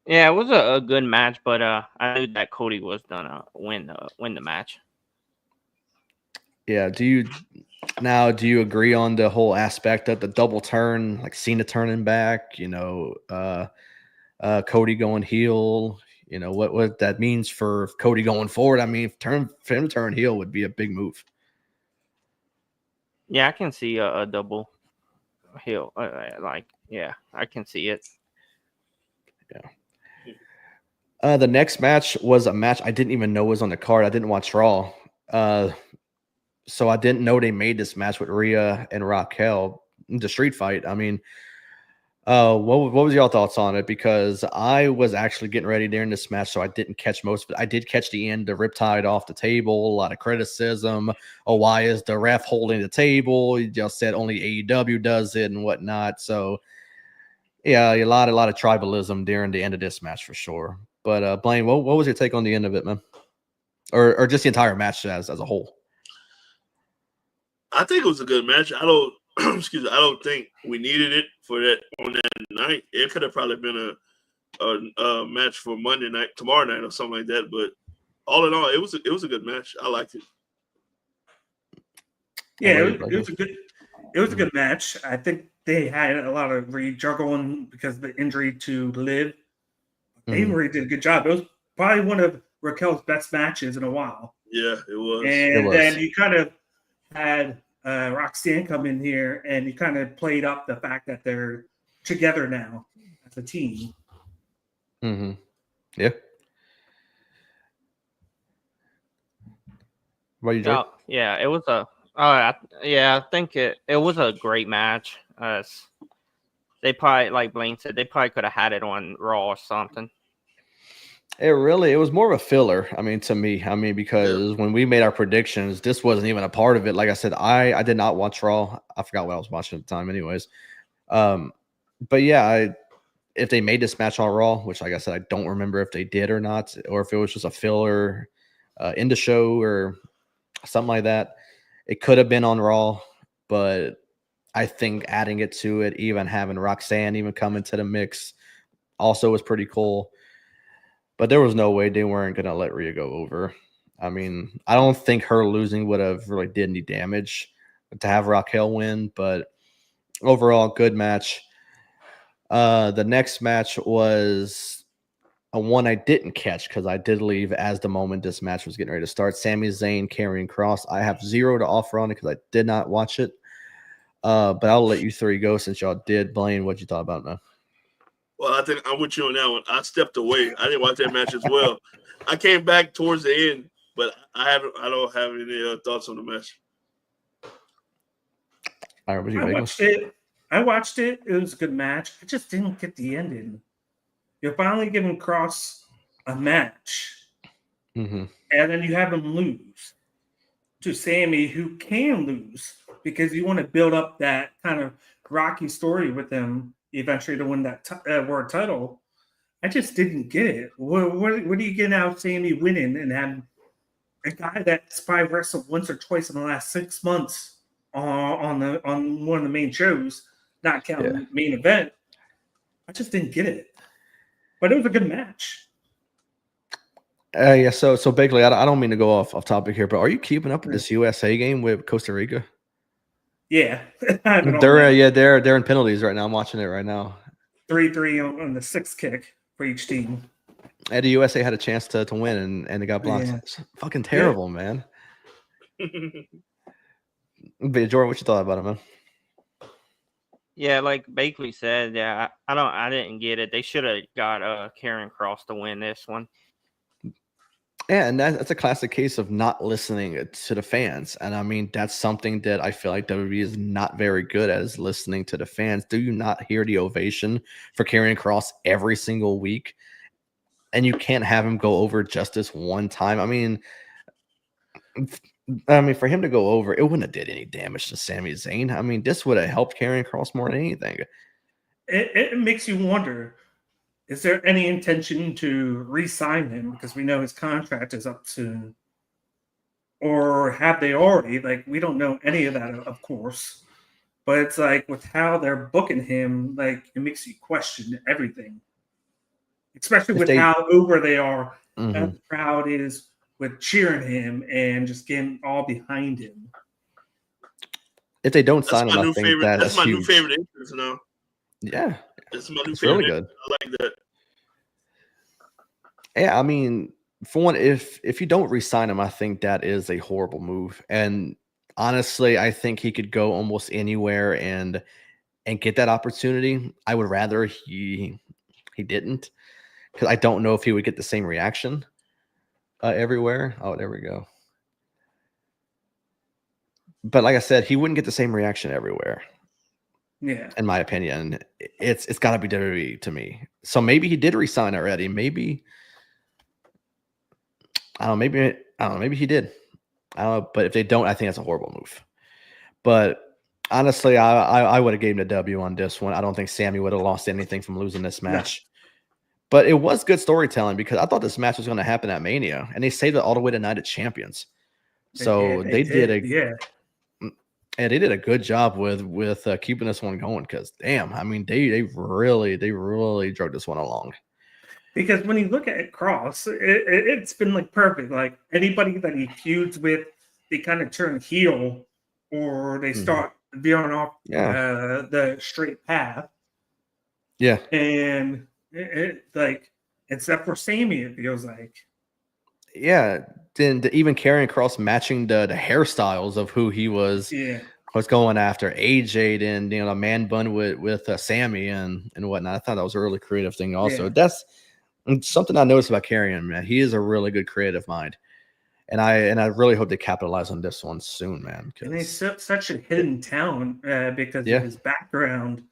B: Yeah, it was a good match, but I knew that Cody was gonna win the match.
A: Yeah. Do you agree on the whole aspect of the double turn, like Cena turning back? Cody going heel. What that means for Cody going forward. I mean, for him to turn heel would be a big move.
B: Yeah, I can see a double heel. I can see it.
A: Yeah. The next match was a match I didn't even know was on the card. I didn't watch Raw. So I didn't know they made this match with Rhea and Raquel, the street fight. I mean, what was y'all thoughts on it? Because I was actually getting ready during this match, so I didn't catch most of it. I did catch the end, the Riptide off the table, a lot of criticism. Oh, why is the ref holding the table? He just said only AEW does it and whatnot. So yeah, a lot of tribalism during the end of this match for sure. But Blaine, what was your take on the end of it, man? Or just the entire match as a whole?
D: I think it was a good match. I don't excuse me, I don't think we needed it for that on that night. It could have probably been a match for Monday night, tomorrow night, or something like that. But all in all, it was a good match. I liked it.
C: Yeah, it was a good match. I think they had a lot of rejuggling because of the injury to Liv. They really did a good job. It was probably one of Raquel's best matches in a while.
D: Yeah, it was.
C: And then you kind of had Roxanne come in here, and he kind of played up the fact that they're together now as a team.
A: Mm-hmm. Yeah. What you doing?
B: Yeah, it was I think it was a great match. They probably, like Blaine said, they probably could have had it on Raw or something.
A: It was more of a filler. I mean, to me, because when we made our predictions, this wasn't even a part of it. Like I said, I did not watch Raw. I forgot what I was watching at the time, anyways. But yeah, if they made this match on Raw, which, like I said, I don't remember if they did or not, or if it was just a filler in the show or something like that, it could have been on Raw. But I think adding it to it, even having Roxanne even come into the mix, also was pretty cool. But there was no way they weren't going to let Rhea go over. I mean, I don't think her losing would have really did any damage to have Raquel win, but overall, good match. The next match was a one I didn't catch because I did leave as the moment this match was getting ready to start. Sami Zayn, Karrion Kross. I have zero to offer on it because I did not watch it. But I'll let you three go since y'all did. Blaine, what you thought about it, man?
D: Well, I think I'm with you on that one. I stepped away. I didn't watch that match as well. I came back towards the end, but I don't have any thoughts on the match.
A: All right,
C: I watched it. It was a good match. I just didn't get the ending. You're finally giving Kross a match, and then you have him lose to Sami, who can lose because you want to build up that kind of rocky story with him eventually to win that world title. I just didn't get it. What do you get out of Sami winning and having a guy that's probably wrestled once or twice in the last 6 months on one of the main shows, not counting the main event? I just didn't get it. But it was a good match.
A: Yeah. So basically, I don't mean to go off topic here, but are you keeping up with this USA game with Costa Rica?
C: Yeah,
A: they're in penalties right now. I'm watching it right now.
C: 3-3 on the sixth kick for each team.
A: And the USA had a chance to win, and they got blocked.
C: Yeah.
A: It's fucking terrible, man. But Jordan, what you thought about it, man?
B: Yeah, like Bakley said, yeah, I didn't get it. They should have got Karrion Kross to win this one.
A: Yeah, and that's a classic case of not listening to the fans. And I mean, that's something that I feel like WWE is not very good at, is listening to the fans. Do you not hear the ovation for Karrion Kross every single week? And you can't have him go over just this one time. For him to go over, it wouldn't have did any damage to Sami Zayn. I mean, this would have helped Karrion Kross more than anything.
C: It makes you wonder, is there any intention to re-sign him? Because we know his contract is up soon. Or have they already? Like, we don't know any of that, of course. But it's like, with how they're booking him, like, it makes you question everything. Especially with how over they are, how the crowd is with cheering him and just getting all behind him.
A: If they don't sign him, I think
D: that's my
A: huge.
D: new favorite entrance now.
A: Yeah,
D: it's my new
A: it's
D: favorite.
A: Really good.
D: I like that.
A: Yeah, I mean, for one, if you don't re-sign him, I think that is a horrible move. And honestly, I think he could go almost anywhere and get that opportunity. I would rather he didn't, because I don't know if he would get the same reaction everywhere. Oh, there we go. But like I said, he wouldn't get the same reaction everywhere.
C: Yeah,
A: in my opinion, it's got to be WWE to me. So maybe he did resign already. Maybe I don't know. Maybe he did. I don't know. But if they don't, I think that's a horrible move. But honestly, I would have gave him a W on this one. I don't think Sami would have lost anything from losing this match. No. But it was good storytelling, because I thought this match was going to happen at Mania, and they saved it all the way to Night of Champions. So they did a good job with keeping this one going, because damn, I mean, they really drug this one along.
C: Because when you look at Kross, it's been like perfect. Like, anybody that he feuds with, they kind of turn heel, or they start veering off the straight path.
A: Yeah,
C: and it like, except for Sami, it feels like.
A: Yeah, then even Karrion Kross matching the hairstyles of who he was.
C: Yeah.
A: Was going after AJ and a man bun with Sami and whatnot. I thought that was a really creative thing. Also, that's something I noticed about Karrion. Man, he is a really good creative mind, and I really hope they capitalize on this one soon, man.
C: And he's such a hidden talent because of his background.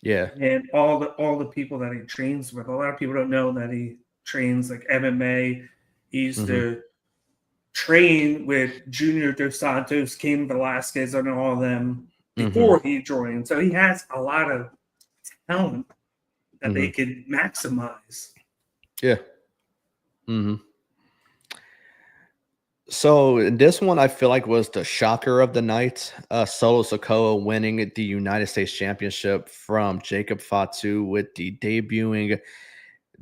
A: Yeah,
C: and all the people that he trains with. A lot of people don't know that he trains like MMA. He used to train with Junior Dos Santos, Cain Velasquez, and all of them before he joined. So he has a lot of talent that they could maximize.
A: Yeah. So this one, I feel like, was the shocker of the night. Solo Sikoa winning the United States Championship from Jacob Fatu with the debuting.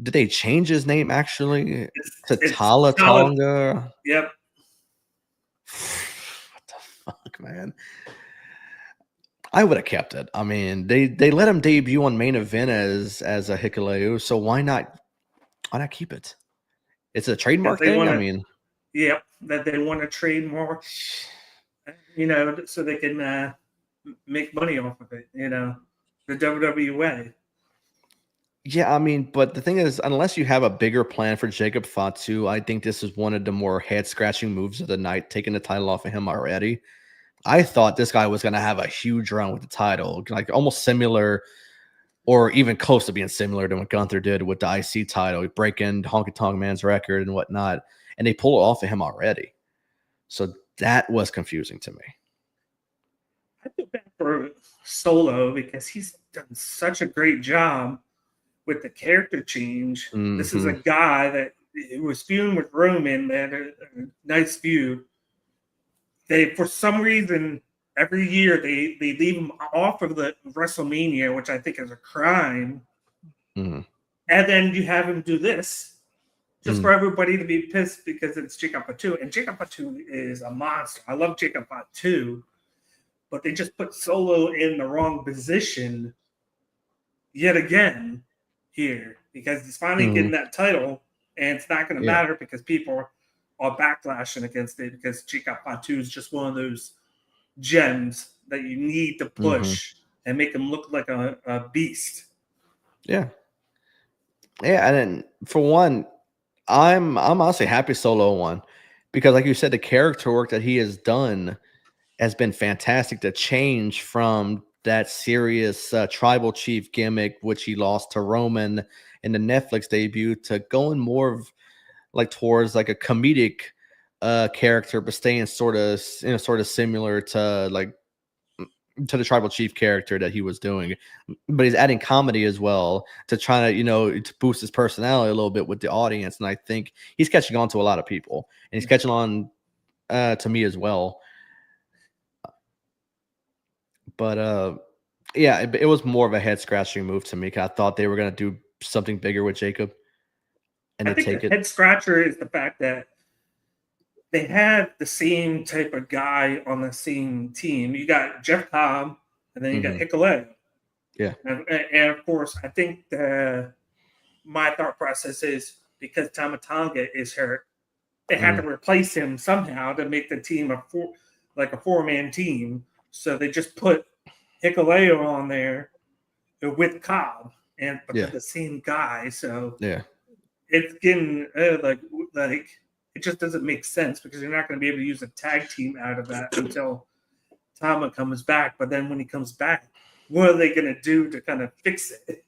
A: Did they change his name actually to Tala Tonga?
C: Yep.
A: What the fuck, man? I would have kept it. I mean, they let him debut on Main Event as a Hikuleo, so why not keep it? It's a trademark thing.
C: Yep, that they want to trademark, so they can make money off of it. The WWE.
A: Yeah, I mean, but the thing is, unless you have a bigger plan for Jacob Fatu, I think this is one of the more head-scratching moves of the night, taking the title off of him already. I thought this guy was going to have a huge run with the title, like almost similar or even close to being similar to what Gunther did with the IC title, breaking Honky Tonk Man's record and whatnot, and they pull it off of him already. So that was confusing to me.
C: I feel bad for Solo because he's done such a great job with the character change. This is a guy that was feuding with Roman, that a nice feud. They, for some reason, every year they leave him off of the WrestleMania, which I think is a crime. And then you have him do this just for everybody to be pissed because it's Jacob Fatu. And Jacob Fatu is a monster. I love Jacob Fatu, but they just put Solo in the wrong position yet again here, because he's finally getting that title, and it's not going to matter because people are backlashing against it, because Jacob Fatu is just one of those gems that you need to push and make him look like a beast.
A: Yeah. And then, for one, I'm honestly happy Solo won because, like you said, the character work that he has done has been fantastic. To change from that serious tribal chief gimmick, which he lost to Roman in the Netflix debut, to going more of like towards like a comedic character, but staying sort of similar to like to the tribal chief character that he was doing, but he's adding comedy as well to try to to boost his personality a little bit with the audience, and I think he's catching on to a lot of people, and he's catching on to me as well. But yeah, it was more of a head scratching move to me, 'cause I thought they were gonna do something bigger with Jacob, and
C: I
A: to
C: think
A: take
C: the
A: it.
C: head scratcher is the fact that they had the same type of guy on the same team. You got Jeff Cobb, and then you got
A: Mhm.
C: Hikuleo.
A: Yeah.
C: And of course, I think my thought process is because Tama Tonga is hurt, they had to replace him somehow to make the team a four-man team. So they just put Hikuleo on there with Cobb, but
A: Yeah.
C: they're the same guy. So
A: Yeah.
C: it's getting like it just doesn't make sense because you're not going to be able to use a tag team out of that until Tama comes back. But then when he comes back, what are they going to do to kind of fix it?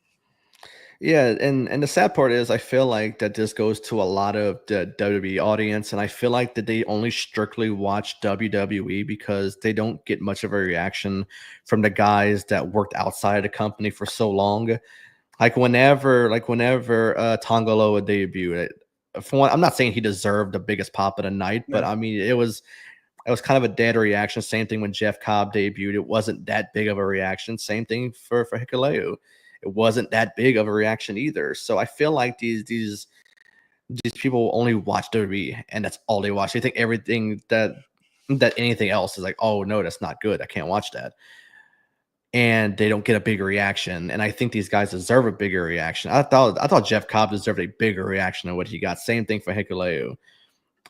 A: Yeah, and the sad part is I feel like that this goes to a lot of the WWE audience, and I feel like that they only strictly watch WWE because they don't get much of a reaction from the guys that worked outside the company for so long. Like whenever Tonga Loa debuted, for one, I'm not saying he deserved the biggest pop of the night, but
C: No.
A: I mean it was kind of a dead reaction. Same thing when Jeff Cobb debuted. It wasn't that big of a reaction. Same thing for Hikuleo. It wasn't that big of a reaction either. So I feel like these people only watch WWE and that's all they watch. They think everything that anything else is like, oh no, that's not good. I can't watch that. And they don't get a bigger reaction. And I think these guys deserve a bigger reaction. I thought Jeff Cobb deserved a bigger reaction than what he got. Same thing for Hikuleo.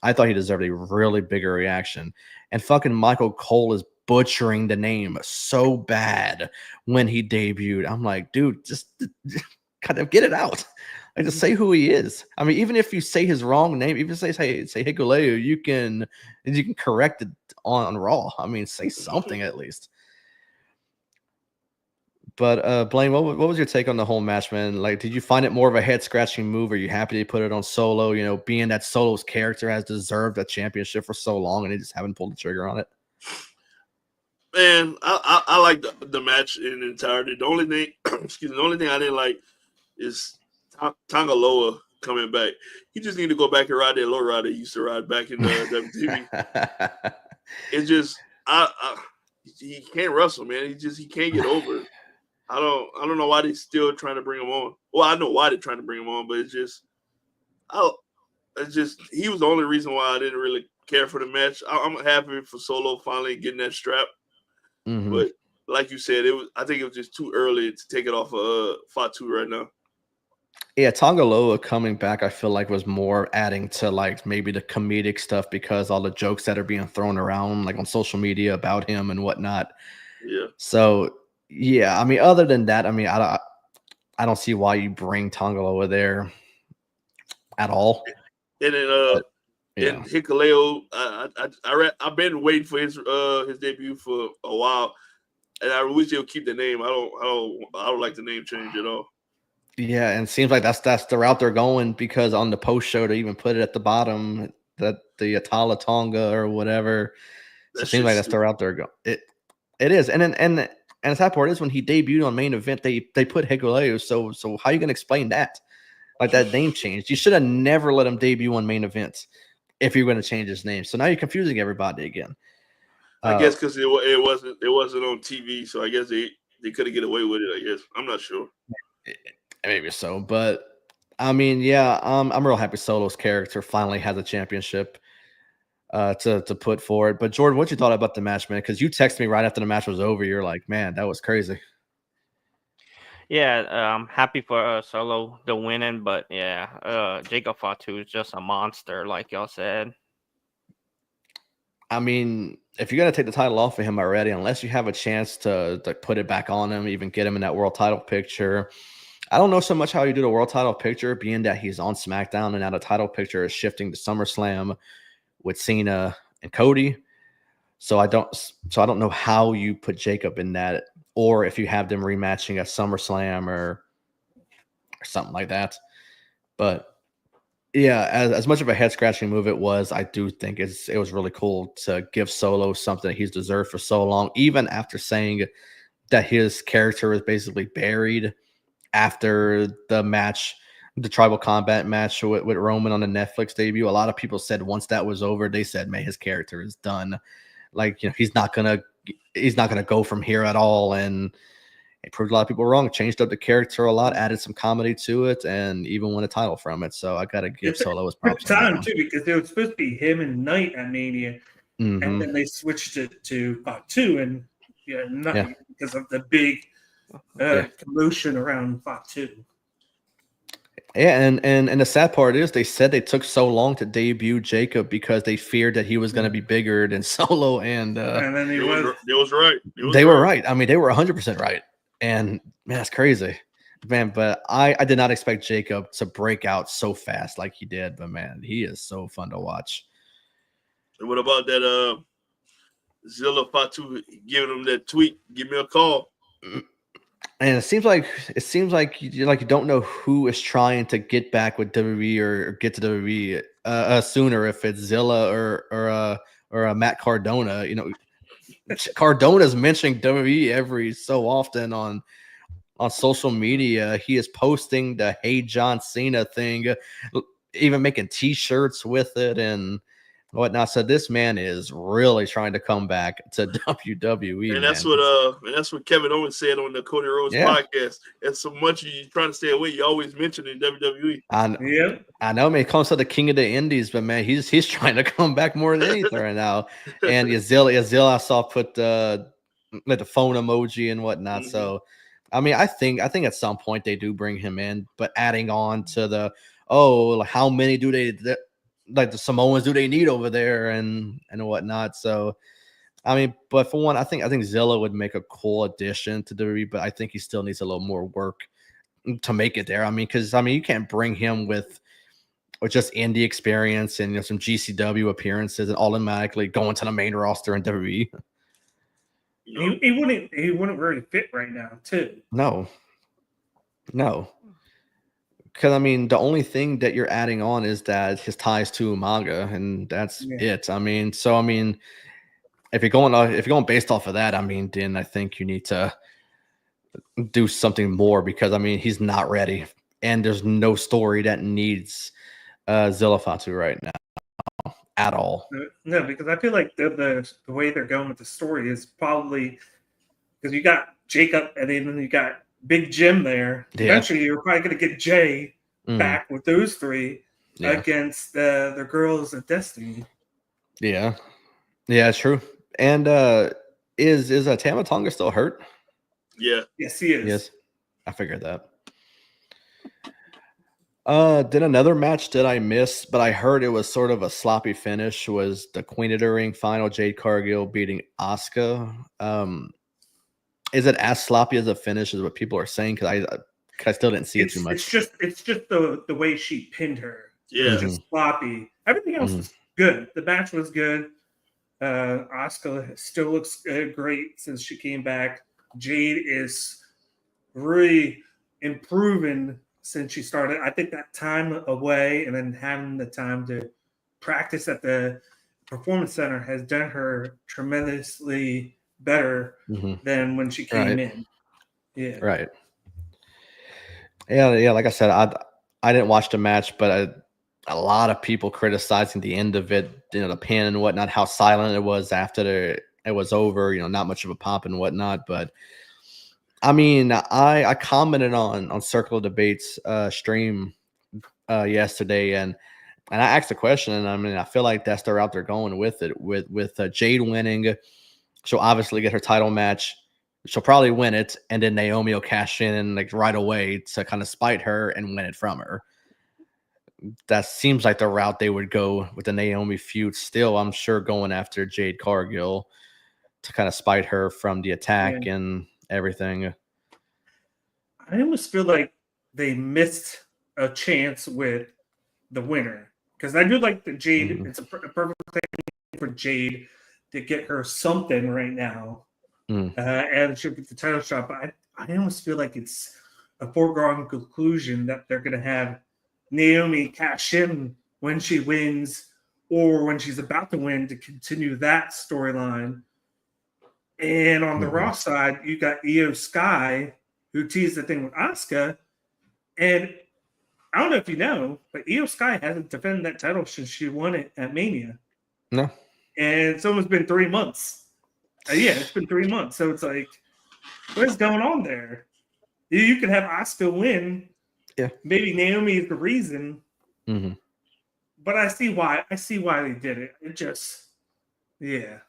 A: I thought he deserved a really bigger reaction. And fucking Michael Cole is butchering the name so bad when he debuted. I'm like, dude, just kind of get it out. Like, just say who he is. I mean, even if you say his wrong name, even say Hikuleo, you can correct it on Raw. I mean, say something at least. But Blaine, what was your take on the whole match, man? Like, did you find it more of a head scratching move? Are you happy they put it on Solo? You know, being that Solo's character has deserved a championship for so long, and they just haven't pulled the trigger on it.
D: Man, I like the match in entirety. The only thing, the only thing I didn't like is Tonga Loa coming back. He just need to go back and ride that low ride he used to ride back in the WWE. It's just he can't wrestle, man. He can't get over it. I don't know why they're still trying to bring him on. Well, I know why they're trying to bring him on, but it's just he was the only reason why I didn't really care for the match. I'm happy for Solo finally getting that strap.
A: Mhm.
D: But like you said, I think it was just too early to take it off of Fatu right now.
A: Yeah, Tonga Loa coming back, I feel like was more adding to like maybe the comedic stuff because all the jokes that are being thrown around like on social media about him and whatnot.
D: Yeah.
A: So yeah, I mean, other than that, I mean, I don't see why you bring Tonga Loa there at all.
D: And then
A: Yeah.
D: and Hikuleo, I've been waiting for his debut for a while, and I wish they'll keep the name. I don't like the name change at all.
A: Yeah, and it seems like that's the route they're going because on the post show they even put it at the bottom that the Atala Tonga or whatever. So it seems like that's the route they're going. It is, and the sad part is when he debuted on main event, they put Hikuleo. So how are you gonna explain that? Like that name changed. You should have never let him debut on main event if you're going to change his name. So now you're confusing everybody again.
D: I guess because it wasn't on TV, so I guess they couldn't get away with it. I guess I'm not sure.
A: Maybe so, but I mean, yeah, I'm real happy Solo's character finally has a championship to put forward. But Jordan, what you thought about the match, man? Because you texted me right after the match was over. You're like, man, that was crazy.
B: Yeah, I'm happy for Solo the winning, but yeah, Jacob Fatu is just a monster, like y'all said.
A: I mean, if you're gonna take the title off of him already, unless you have a chance to put it back on him, even get him in that world title picture, I don't know so much how you do the world title picture, being that he's on SmackDown and now the title picture is shifting to SummerSlam with Cena and Cody. So I don't know how you put Jacob in that, or if you have them rematching at SummerSlam or something like that. But yeah, as much of a head scratching move it was, I do think it was really cool to give Solo something that he's deserved for so long, even after saying that his character was basically buried after the match, the Tribal Combat match with Roman on the Netflix debut. A lot of people said once that was over, they said, man, his character is done. Like, he's not gonna go from here at all. And it proved a lot of people wrong. Changed up the character a lot, added some comedy to it, and even won a title from it. So I gotta give Solo his props.
C: Time too, because it was supposed to be him and Knight at Mania,
A: Mm-hmm.
C: and then they switched it to Fatu and Knight because of the big commotion around Fatu.
A: Yeah, and the sad part is they said they took so long to debut Jacob because they feared that he was going to be bigger than Solo, and
C: then
D: it was right.
A: They were right. I mean, they were 100% right. And man, that's crazy, man. But I did not expect Jacob to break out so fast like he did. But man, he is so fun to watch.
D: And what about that Zilla Fatu giving him that tweet? Give me a call.
A: And it seems like you don't know who is trying to get back with WWE or get to WWE sooner, if it's Zilla or Matt Cardona. Cardona's mentioning WWE every so often on social media. He is posting the "Hey John Cena" thing, even making T-shirts with it and whatnot. So this man is really trying to come back to WWE,
D: and that's what Kevin Owens said on the Cody Rhodes podcast. And so much you're trying to stay away, you always mention in WWE.
A: I know, man. He comes to the King of the Indies, but man, he's trying to come back more than anything right now. And Zilla, I saw put the phone emoji and whatnot. Mm-hmm. So, I mean, I think at some point they do bring him in, but adding on to the how many do they? Like the Samoans do they need over there and whatnot. So I mean, but for one, I think Zilla would make a cool addition to WWE, but I think he still needs a little more work to make it there. I mean, because you can't bring him with just indie experience and some GCW appearances and automatically going to the main roster in WWE.
C: He wouldn't really fit right now, too.
A: No. Because, I mean, the only thing that you're adding on is that his ties to Umaga, and that's it. I mean, if you're going based off of that, I mean, then I think you need to do something more because, I mean, he's not ready, and there's no story that needs Zilla Fatu right now at all.
C: No, because I feel like the way they're going with the story is probably because you got Jacob and then you got Big Jim there. Yeah. Eventually, you're probably going to get Jay back with those three against the girls of Destiny.
A: Yeah, it's true. And is Tama Tonga still hurt?
D: Yeah.
C: Yes, he is.
A: Yes, I figured that. Then another match that I missed, but I heard it was sort of a sloppy finish, was the Queen of the Ring final, Jade Cargill beating Asuka. Is it as sloppy as a finish as what people are saying? Because I still didn't see it too much.
C: It's just the way she pinned her.
D: Yeah,
C: it's just sloppy. Everything else was good. The match was good. Asuka still looks great since she came back. Jade is really improving since she started. I think that time away and then having the time to practice at the Performance Center has done her tremendously better than when she came in. Yeah.
A: Right. Yeah. Like I said, I didn't watch the match, but a lot of people criticizing the end of it, the pin and whatnot, how silent it was after it was over, not much of a pop and whatnot. But I mean, I commented on Circle of Debates stream yesterday, and I asked a question, and I mean, I feel like that's the route they're going with it, with Jade winning. She'll obviously get her title match. She'll probably win it, and then Naomi will cash in right away to kind of spite her and win it from her. That seems like the route they would go with the Naomi feud. Still, I'm sure going after Jade Cargill to kind of spite her from the attack and everything.
C: I almost feel like they missed a chance with the winner. Because I do like the Jade.
A: Mhm.
C: It's a perfect thing for Jade to get her something right now.
A: Mm.
C: And she'll get the title shot. But I almost feel like it's a foregone conclusion that they're going to have Naomi cash in when she wins or when she's about to win to continue that storyline. And on the Raw side, you got Io Sky, who teased the thing with Asuka. And I don't know if you know, but Io Sky hasn't defended that title since she won it at Mania.
A: No.
C: And it's almost been 3 months. Yeah, it's been 3 months. So it's like, what is going on there? You could have Asuka win.
A: Yeah.
C: Maybe Naomi is the reason.
A: Mm-hmm.
C: But I see why. I see why they did it. It just, yeah.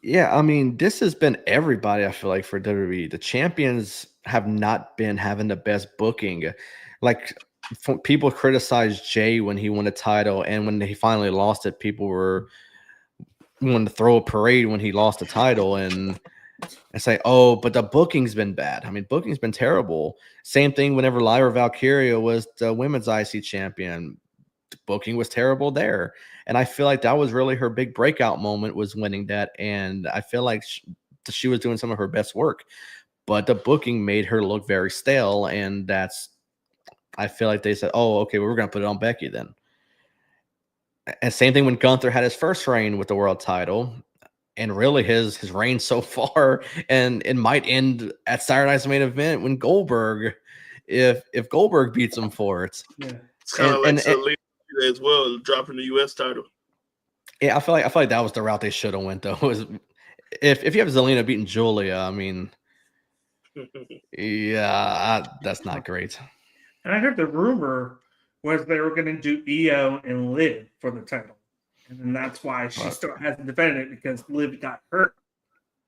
A: Yeah, I mean, this has been everybody, I feel like, for WWE. The champions have not been having the best booking. Like, people criticized Jay when he won a title, and when he finally lost it, people were wanting to throw a parade when he lost the title and say, oh, but the booking's been bad. I mean, booking's been terrible. Same thing whenever Lyra Valkyria was the women's IC champion. The booking was terrible there. And I feel like that was really her big breakout moment, was winning that. And I feel like she was doing some of her best work. But the booking made her look very stale. And I feel like they said, oh, okay, well, we're going to put it on Becky then. And same thing when Gunther had his first reign with the world title. And really his reign so far, and it might end at Saturday Night's Main Event when Goldberg, if Goldberg beats him for it.
C: Yeah.
D: It's kind of like Zelina as well, dropping the U.S. title.
A: Yeah, I feel like that was the route they should have went though. Was if you have Zelina beating Julia, I mean, yeah, that's not great.
C: And I heard the rumor was they were going to do Io and Liv for the title. And that's why she still hasn't defended it, because Liv got hurt.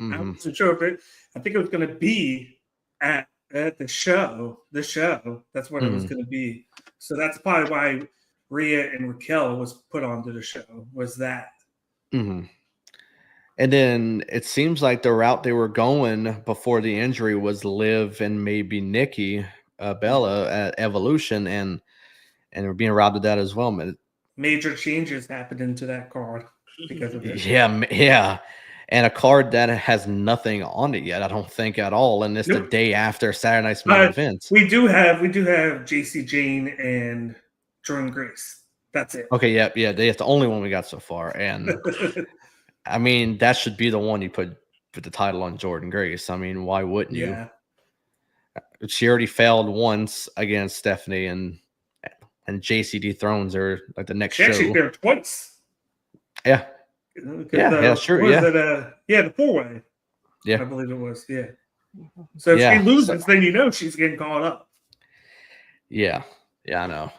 A: Mm-hmm.
C: I wasn't sure if it. I think it was going to be at the show. The show. That's what it was going to be. So that's probably why Rhea and Raquel was put onto the show. Was that?
A: Mm-hmm. And then it seems like the route they were going before the injury was Liv and maybe Nikki Bella at Evolution, and we're being robbed of that as well, man.
C: Major changes happened into that card because of it.
A: Yeah. And a card that has nothing on it yet, I don't think at all. And it's the day after Saturday Night's Main Event.
C: We do have JC Jane and Jordan Grace. That's it.
A: Okay, yeah. That's the only one we got so far. And I mean, that should be the one you put the title on Jordan Grace. I mean, why wouldn't you?
C: Yeah.
A: She already failed once against Stephanie, and JCD Thrones are like the next show.
C: Actually, failed twice.
A: Yeah. Yeah, sure. Yeah.
C: The 4-way.
A: Yeah.
C: I believe it was. Yeah. So if she loses, then you know she's getting called up.
A: Yeah. Yeah, I know.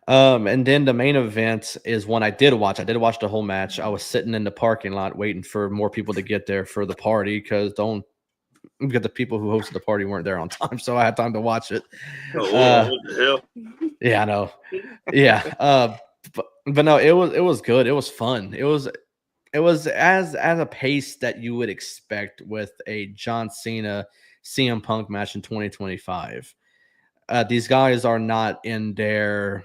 A: And then the main event is one I did watch. I did watch the whole match. I was sitting in the parking lot waiting for more people to get there for the party, because the people who hosted the party weren't there on time, so I had time to watch it.
D: What the hell?
A: Yeah, I know. Yeah. But no, it was good. It was fun. It was as a pace that you would expect with a John Cena CM Punk match in 2025. These guys are not in their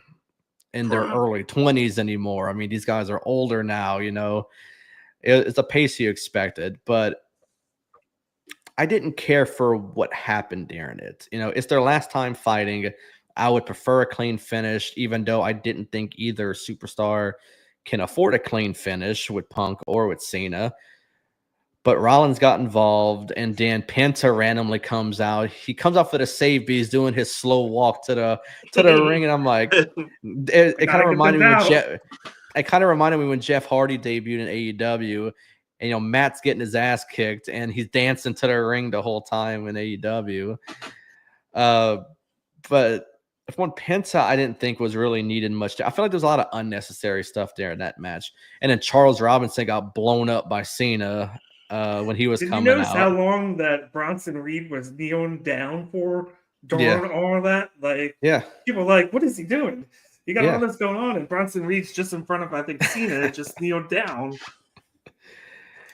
A: early 20s anymore. I mean, these guys are older now, you know. It's a pace you expected, but I didn't care for what happened during it. You know, it's their last time fighting. I would prefer a clean finish, even though I didn't think either superstar can afford a clean finish with Punk or with Cena. But Rollins got involved, and then Penta randomly comes out. He comes out for the save, but he's doing his slow walk to the ring, and I'm like, it kind of reminded me when Jeff Hardy debuted in AEW, and you know Matt's getting his ass kicked, and he's dancing to the ring the whole time in AEW. But if one Penta, I didn't think was really needed much. I feel like there's a lot of unnecessary stuff there in that match, and then Charles Robinson got blown up by Cena. When he was coming out. Did you notice
C: how long that Bronson Reed was kneeling down for during all of that? Like, people were like, what is he doing? You got all this going on, and Bronson Reed's just in front of, I think, Cena, just kneeled down.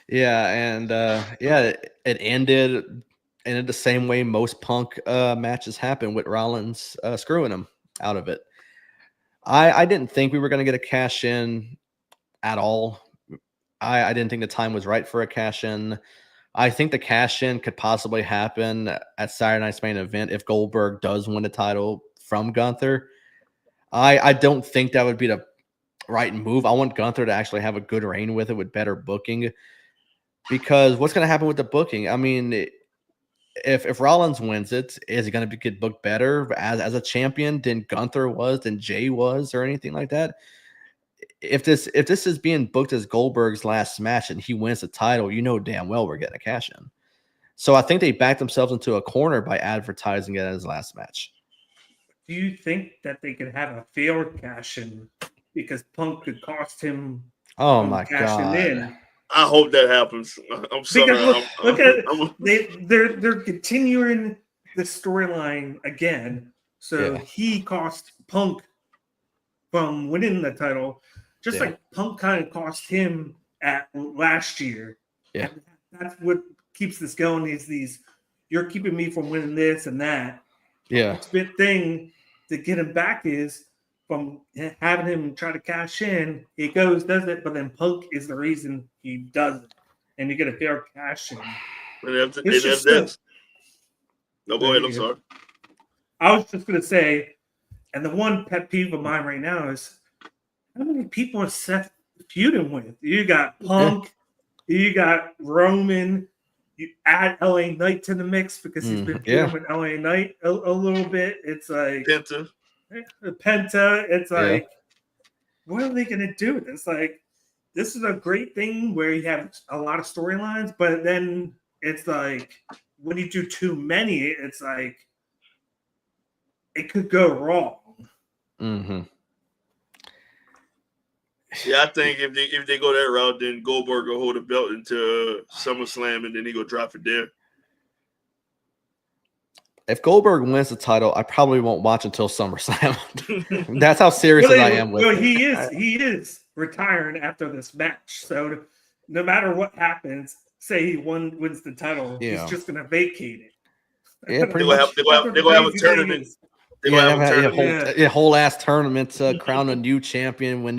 A: Yeah, and it ended ended the same way most Punk matches happen, with Rollins screwing him out of it. I didn't think we were going to get a cash in at all. I didn't think the time was right for a cash in. I think the cash in could possibly happen at Saturday Night's Main Event if Goldberg does win the title from Gunther. I don't think that would be the right move. I want Gunther to actually have a good reign with it, with better booking, because what's going to happen with the booking? I mean, if Rollins wins it, is he going to get booked better as a champion than Gunther was, than Jay was, or anything like that? If this is being booked as Goldberg's last match and he wins the title, you know damn well we're getting a cash in. So I think they backed themselves into a corner by advertising it as his last match.
C: Do you think that they could have a failed cash in because Punk could cost him?
A: Oh my
C: cashing
A: god!
C: in?
D: I hope that happens. I'm sorry.
C: Because look at
D: I'm-
C: they're continuing the storyline again. So
A: Yeah.
C: he cost Punk from winning the title, just
A: Yeah.
C: like Punk kind of cost him at last year.
A: Yeah.
C: And that's what keeps this going. Is these you're keeping me from winning this and that.
A: Yeah,
C: Next big thing to get him back is from having him try to cash in. He goes, does it, but then Punk is the reason he does it, and you get a fair cash in. It's just
D: No, go ahead. I'm sorry.
C: I was just gonna say, and the one pet peeve of mine right now is how many people is Seth feuding with? You got Punk, you got Roman, you add LA Knight to the mix because he's been feuding with LA Knight a little bit. It's like
D: Penta.
C: It's like, what are they gonna do? It's like, this is a great thing where you have a lot of storylines, but then it's like when you do too many, it's like it could go wrong.
A: Mm-hmm.
D: Yeah, I think if they go that route, then Goldberg will hold the belt into SummerSlam, and then he go drop it there.
A: If Goldberg wins the title, I probably won't watch until SummerSlam. That's how serious I am with it.
C: He is retiring after this match. So no matter what happens, say he wins the title, he's just gonna vacate it.
A: Yeah,
D: They're gonna have a tournament. They're gonna have a tournament.
A: A whole ass tournament to crown a new champion when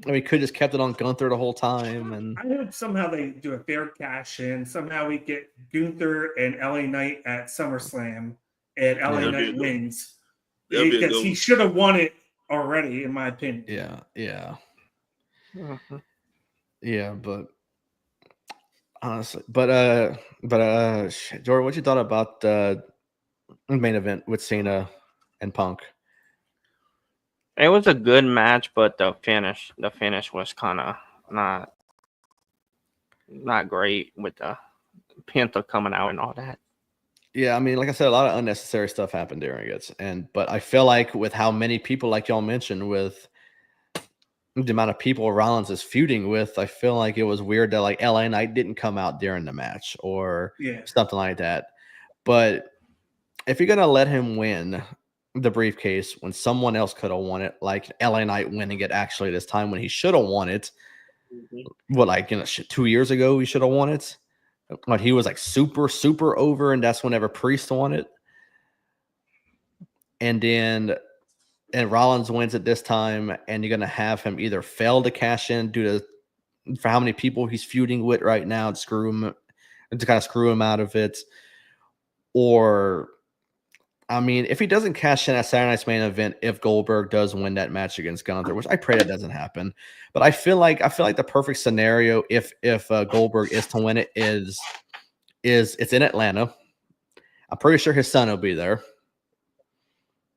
A: we could just kept it on Gunther the whole time. And
C: I hope somehow they do a fair cash in. Somehow we get Gunther and LA Knight at SummerSlam, and LA Knight wins because he should have won it already, in my opinion.
A: Yeah.
B: Mhm.
A: Yeah, but honestly, Jordan, what you thought about the main event with Cena and Punk?
B: It was a good match, but the finish was kind of not great with the Penta coming out and all that.
A: Yeah, I mean, like I said, a lot of unnecessary stuff happened during it, but I feel like with how many people, like y'all mentioned, with the amount of people Rollins is feuding with, I feel like it was weird that like LA Knight didn't come out during the match or something like that. But if you're gonna let him win the briefcase when someone else could have won it, like LA Knight winning it actually this time when he should have won it, 2 years ago he should have won it. But he was like super over, and that's whenever Priest won it. And Rollins wins it this time, and you're gonna have him either fail to cash in due to for how many people he's feuding with right now to kind of screw him out of it, or I mean, if he doesn't cash in at Saturday Night's Main Event, if Goldberg does win that match against Gunther, which I pray that doesn't happen, but I feel like the perfect scenario if Goldberg is to win it is it's in Atlanta. I'm pretty sure his son will be there,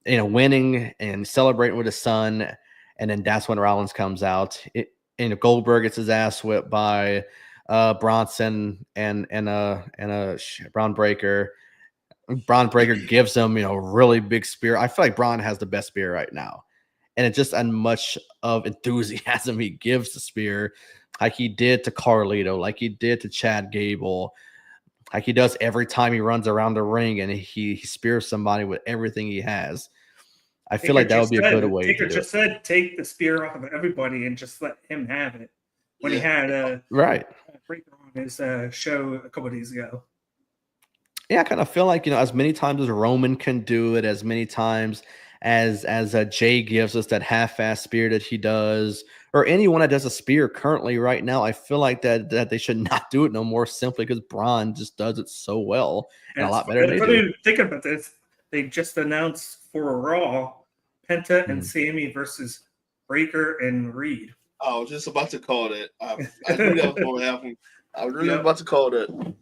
A: winning and celebrating with his son, and then that's when Rollins comes out. And Goldberg gets his ass whipped by Bronson and Braun Breaker. Braun Breaker gives him, really big spear. I feel like Braun has the best spear right now. And it's just as much of enthusiasm he gives the spear, like he did to Carlito, like he did to Chad Gable, like he does every time he runs around the ring and he spears somebody with everything he has. I feel like that would be a good way to do it.
C: Just said take the spear off of everybody and just let him have it when he had
A: right
C: Breaker on his show a couple of days ago.
A: Yeah, I kind of feel like, as many times as Roman can do it, as many times as Jay gives us that half-ass spear that he does, or anyone that does a spear currently right now, I feel like that they should not do it no more simply because Braun just does it so well and a lot better than they
C: But
A: do.
C: think about this. They just announced for a Raw Penta and
A: Mhm.
C: Sammy versus Breaker and Reed.
D: I was just about to call that. I knew that was going to happen. I was really
C: Yep.
D: about to call that.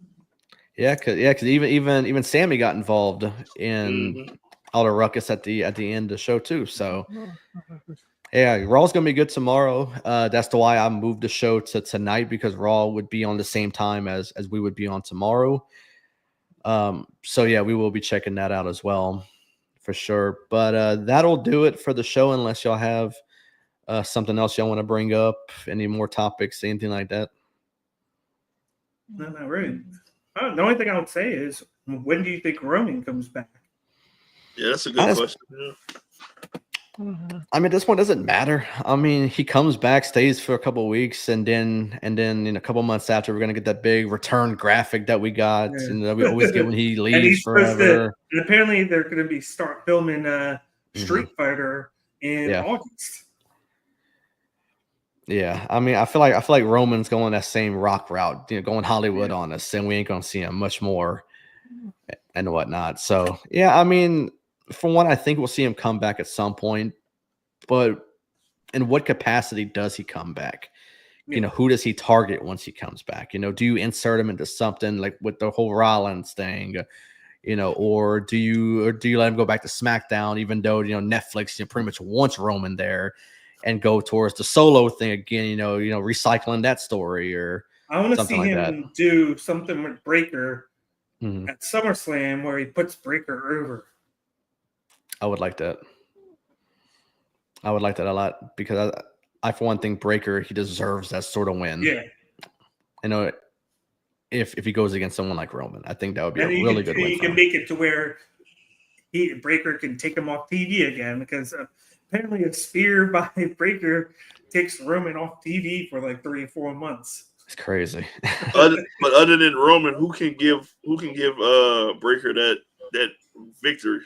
A: Yeah, because even Sammy got involved in
D: Mhm.
A: all the ruckus at the end of the show too. So yeah, Raw's gonna be good tomorrow. That's the why I moved the show to tonight because Raw would be on the same time as we would be on tomorrow. So yeah, we will be checking that out as well for sure. But that'll do it for the show unless y'all have something else y'all want to bring up, any more topics, anything like that.
C: No, not really. The only thing I would say is, when do you think Roman comes back?
D: Yeah, that's a good
A: Honest-
D: question. Yeah.
A: I mean, this one doesn't matter. I mean, he comes back, stays for a couple of weeks, and then in a couple months after, we're gonna get that big return graphic that we got,
C: Yeah.
A: and that we always get when he
C: And
A: leaves
C: he's supposed to.
A: forever.
C: And apparently, they're going to be start filming Street Fighter in
A: Yeah.
C: August.
A: Yeah, I mean, I feel like Roman's going that same rock route, going Hollywood
C: Yeah.
A: on us, and we ain't gonna see him much more and whatnot. So yeah, I mean, from what I think, we'll see him come back at some point, but in what capacity does he come back?
C: Yeah.
A: Who does he target once he comes back? Do you insert him into something like with the whole Rollins thing? Or do you let him go back to SmackDown, even though Netflix pretty much wants Roman there, and go towards the solo thing again? Recycling that story or
C: I want to
A: something
C: see
A: like
C: him
A: that.
C: do something with Breaker
A: Mhm.
C: at SummerSlam where he puts Breaker over.
A: I would like that. I would like that a lot because I for one think Breaker, he deserves that sort of win.
C: Yeah.
A: If he goes against someone like Roman, I think that would be
C: And
A: a
C: you
A: really
C: can,
A: good win
C: you
A: for
C: can
A: him.
C: make it to where Breaker can take him off TV again, because apparently a spear by Breaker takes Roman off TV for like 3 or 4 months.
A: It's crazy.
D: But other than Roman, who can give Breaker that victory?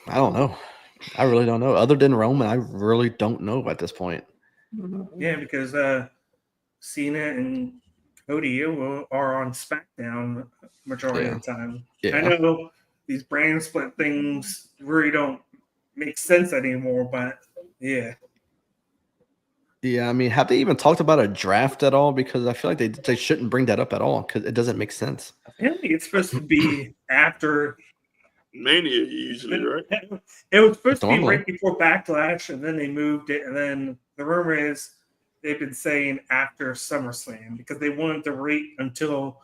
A: I don't know. I really don't know. Other than Roman, I really don't know at this point.
C: Yeah, because Cena and Cody are on SmackDown majority of the time.
A: Yeah.
C: I know these brand split things really don't make sense anymore, but yeah.
A: Yeah, I mean, have they even talked about a draft at all? Because I feel like they shouldn't bring that up at all because it doesn't make sense.
C: Apparently it's supposed to be after
D: Mania usually, right?
C: It was supposed to be
A: Normally.
C: right before Backlash, and then they moved it. And then the rumor is they've been saying after SummerSlam because they wanted to wait until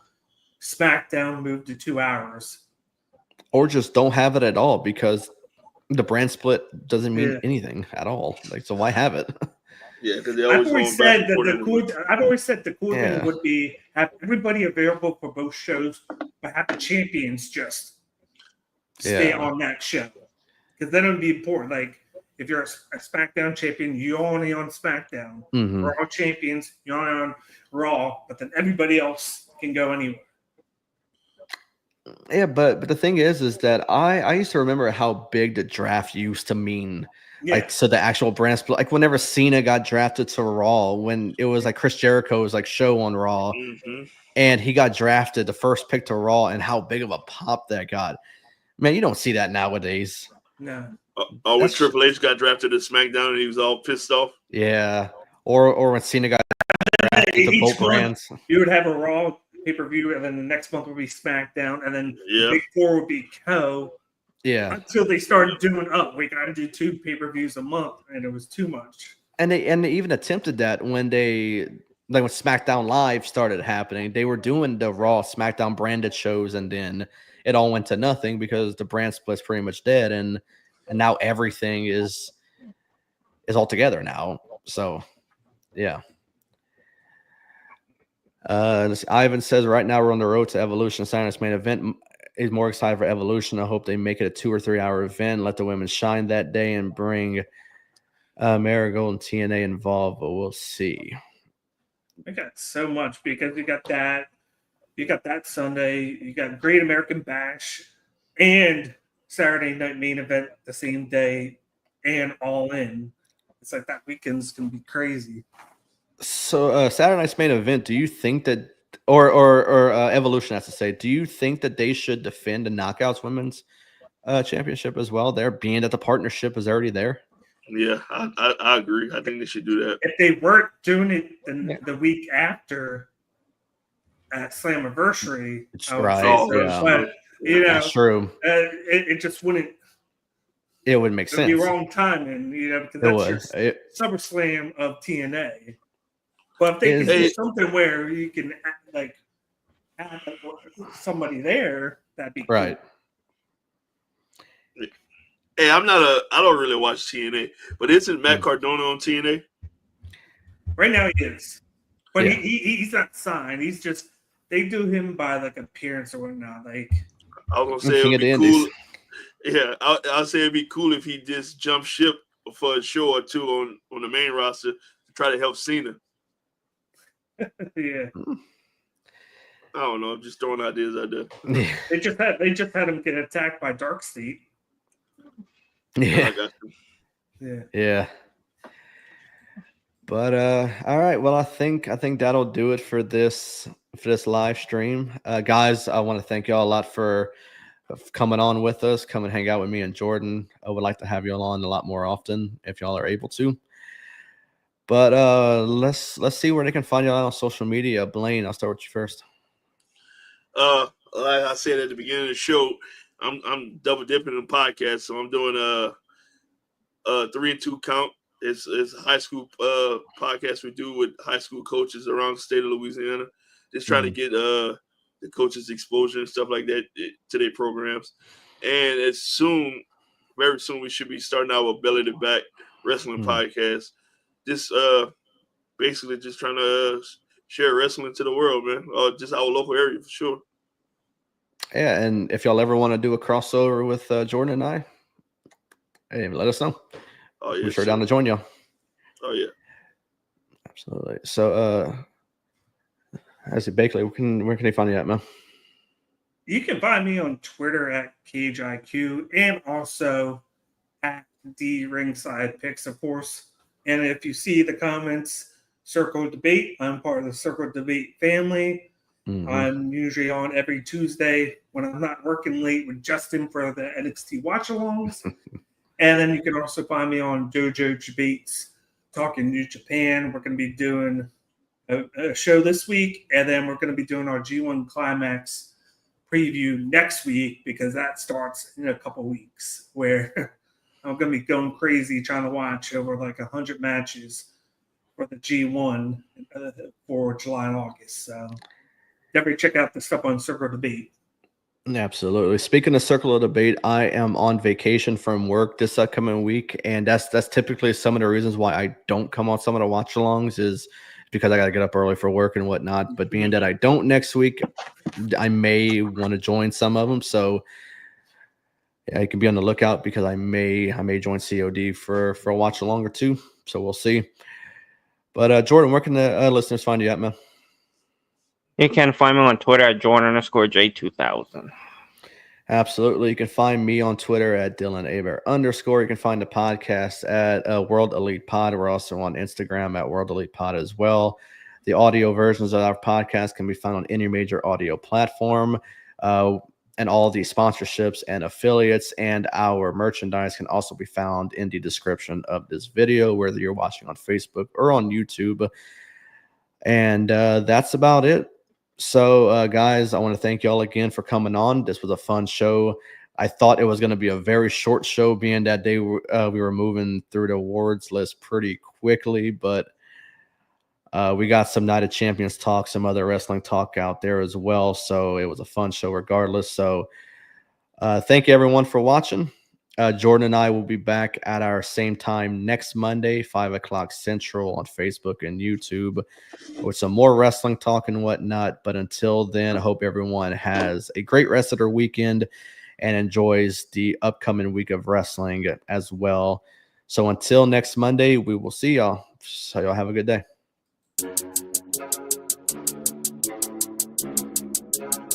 C: SmackDown moved to 2 hours.
A: Or just don't have it at all because the brand split doesn't mean
C: Yeah.
A: anything at all. Like, so why have it?
D: Yeah, because they
C: I've
D: always
C: always
D: going back
C: said
D: and
C: that
D: forth
C: the
D: in the
C: cool.
D: week.
C: I've always said the cool
A: Yeah.
C: thing would be have everybody available for both shows, but have the champions just stay
A: Yeah.
C: on that show, because then it would be important. Like if you're a SmackDown champion, you're only on SmackDown.
A: Mhm.
C: Raw champions, you're only on Raw, but then everybody else can go anywhere.
A: Yeah, but the thing is that I used to remember how big the draft used to mean.
C: Yeah,
A: Like, so the actual brand split, like whenever Cena got drafted to Raw, when it was like Chris Jericho's like show on Raw,
D: Mm-hmm.
A: and he got drafted, the first pick to Raw, and how big of a pop that got. Man, you don't see that nowadays.
C: no,
D: When
A: That's-
D: Triple H got drafted to SmackDown and he was all pissed off.
A: Yeah, or when Cena got drafted to
C: Each
A: both
C: month,
A: brands.
C: you would have a Raw pay-per-view, and then the next month would be SmackDown, and then
D: Yeah.
C: the Big Four would be Co.
A: Yeah,
C: Until they started doing we got to do 2 pay-per-views a month, and it was too much.
A: and they even attempted that when when SmackDown Live started happening. They were doing the Raw SmackDown branded shows, and then it all went to nothing because the brand split's pretty much dead, and now everything is all together now. So yeah. Ivan says right now we're on the road to Evolution. Silence main event is more excited for Evolution. I hope they make it a 2 or 3 hour event. Let the women shine that day and bring Marigold and TNA involved, but we'll see.
C: We got so much because we got that. You got that Sunday. You got Great American Bash and Saturday Night Main Event the same day and All In. It's like that weekend's going to be crazy.
A: So Saturday night's main event, do you think that, or Evolution has to say, do you think that they should defend the Knockouts Women's Championship as well there, being that the partnership is already there?
D: Yeah, I agree. I think they should do that.
C: If they weren't doing it the week after at Slammiversary, I would
A: Right,
C: say so.
A: yeah.
C: But, you know,
A: That's true.
C: it just wouldn't
A: It would make sense.
C: be wrong timing, you know, because
A: It
C: that's
A: would.
C: your SummerSlam of TNA. But if they can do something where you can have somebody there, that'd be
A: Right.
C: Cool.
D: Hey, I don't really watch TNA, but isn't Matt Cardona on TNA?
C: Right now he is. But
A: Yeah.
C: he's not signed. He's just, they do him by like appearance or whatnot. Like,
D: I was gonna say
A: King
D: it'd
A: of
D: be
A: the
D: cool.
A: Indies.
D: Yeah, I'll say it'd be cool if he just jumped ship for a show or two on the main roster to try to help Cena.
C: yeah.
D: I don't know. I'm just throwing ideas out there.
A: Yeah.
C: They just had him get attacked by Dark State.
A: Yeah.
D: I got you.
C: Yeah.
A: Yeah. But all right. Well, I think that'll do it for this live stream. Guys, I want to thank y'all a lot for coming on with us, come and hang out with me and Jordan. I would like to have y'all on a lot more often if y'all are able to. But let's see where they can find y'all on social media. Blaine, I'll start with you first.
D: Like I said at the beginning of the show, I'm double dipping in podcasts, so I'm doing a 3 and 2 count. It's a high school podcast we do with high school coaches around the state of Louisiana. Just trying to get the coaches exposure and stuff like that to their programs. And very soon, we should be starting our Belly to Back wrestling podcast. Just basically just trying to share wrestling to the world, man. Just our local area for sure.
A: Yeah, and if y'all ever want to do a crossover with Jordan and I, hey, let us know.
D: Oh yeah,
A: We're sure down to join y'all.
D: Oh yeah,
A: absolutely. So, as a Bakley, where can they find you at, man?
C: You can find me on Twitter at CageIQ and also at the Ringside Picks, of course. And if you see the comments, Circle Debate, I'm part of the Circle Debate family.
A: Mm-hmm.
C: I'm usually on every Tuesday when I'm not working late with Justin for the NXT watch-alongs. And then you can also find me on Dojo Debates, talking New Japan. We're going to be doing a show this week, and then we're going to be doing our G1 Climax preview next week because that starts in a couple weeks, where I'm going to be going crazy trying to watch over like 100 matches for the G1 for July and August. So definitely check out the stuff on Circle Debate.
A: Absolutely. Speaking of Circle of Debate, I am on vacation from work this upcoming week, and that's typically some of the reasons why I don't come on some of the watch-alongs is because I got to get up early for work and whatnot. But being that I don't next week, I may want to join some of them. So yeah, you can be on the lookout because I may join COD for a watch-along or two. So we'll see. But Jordan, where can the listeners find you at, man?
B: You can find me on Twitter at Jordan_J2000.
A: Absolutely. You can find me on Twitter at DylanAbear_. You can find the podcast at World Elite Pod. We're also on Instagram at World Elite Pod as well. The audio versions of our podcast can be found on any major audio platform. And all the sponsorships and affiliates and our merchandise can also be found in the description of this video, whether you're watching on Facebook or on YouTube. And that's about it. So, guys, I want to thank y'all again for coming on. This was a fun show. I thought it was going to be a very short show, being that day we were moving through the awards list pretty quickly, but we got some Night of Champions talk, some other wrestling talk out there as well. So it was a fun show regardless. So thank you, everyone, for watching. Jordan and I will be back at our same time next Monday, 5 o'clock Central on Facebook and YouTube with some more wrestling talk and whatnot. But until then, I hope everyone has a great rest of their weekend and enjoys the upcoming week of wrestling as well. So until next Monday, we will see y'all. So y'all have a good day.
E: Bye.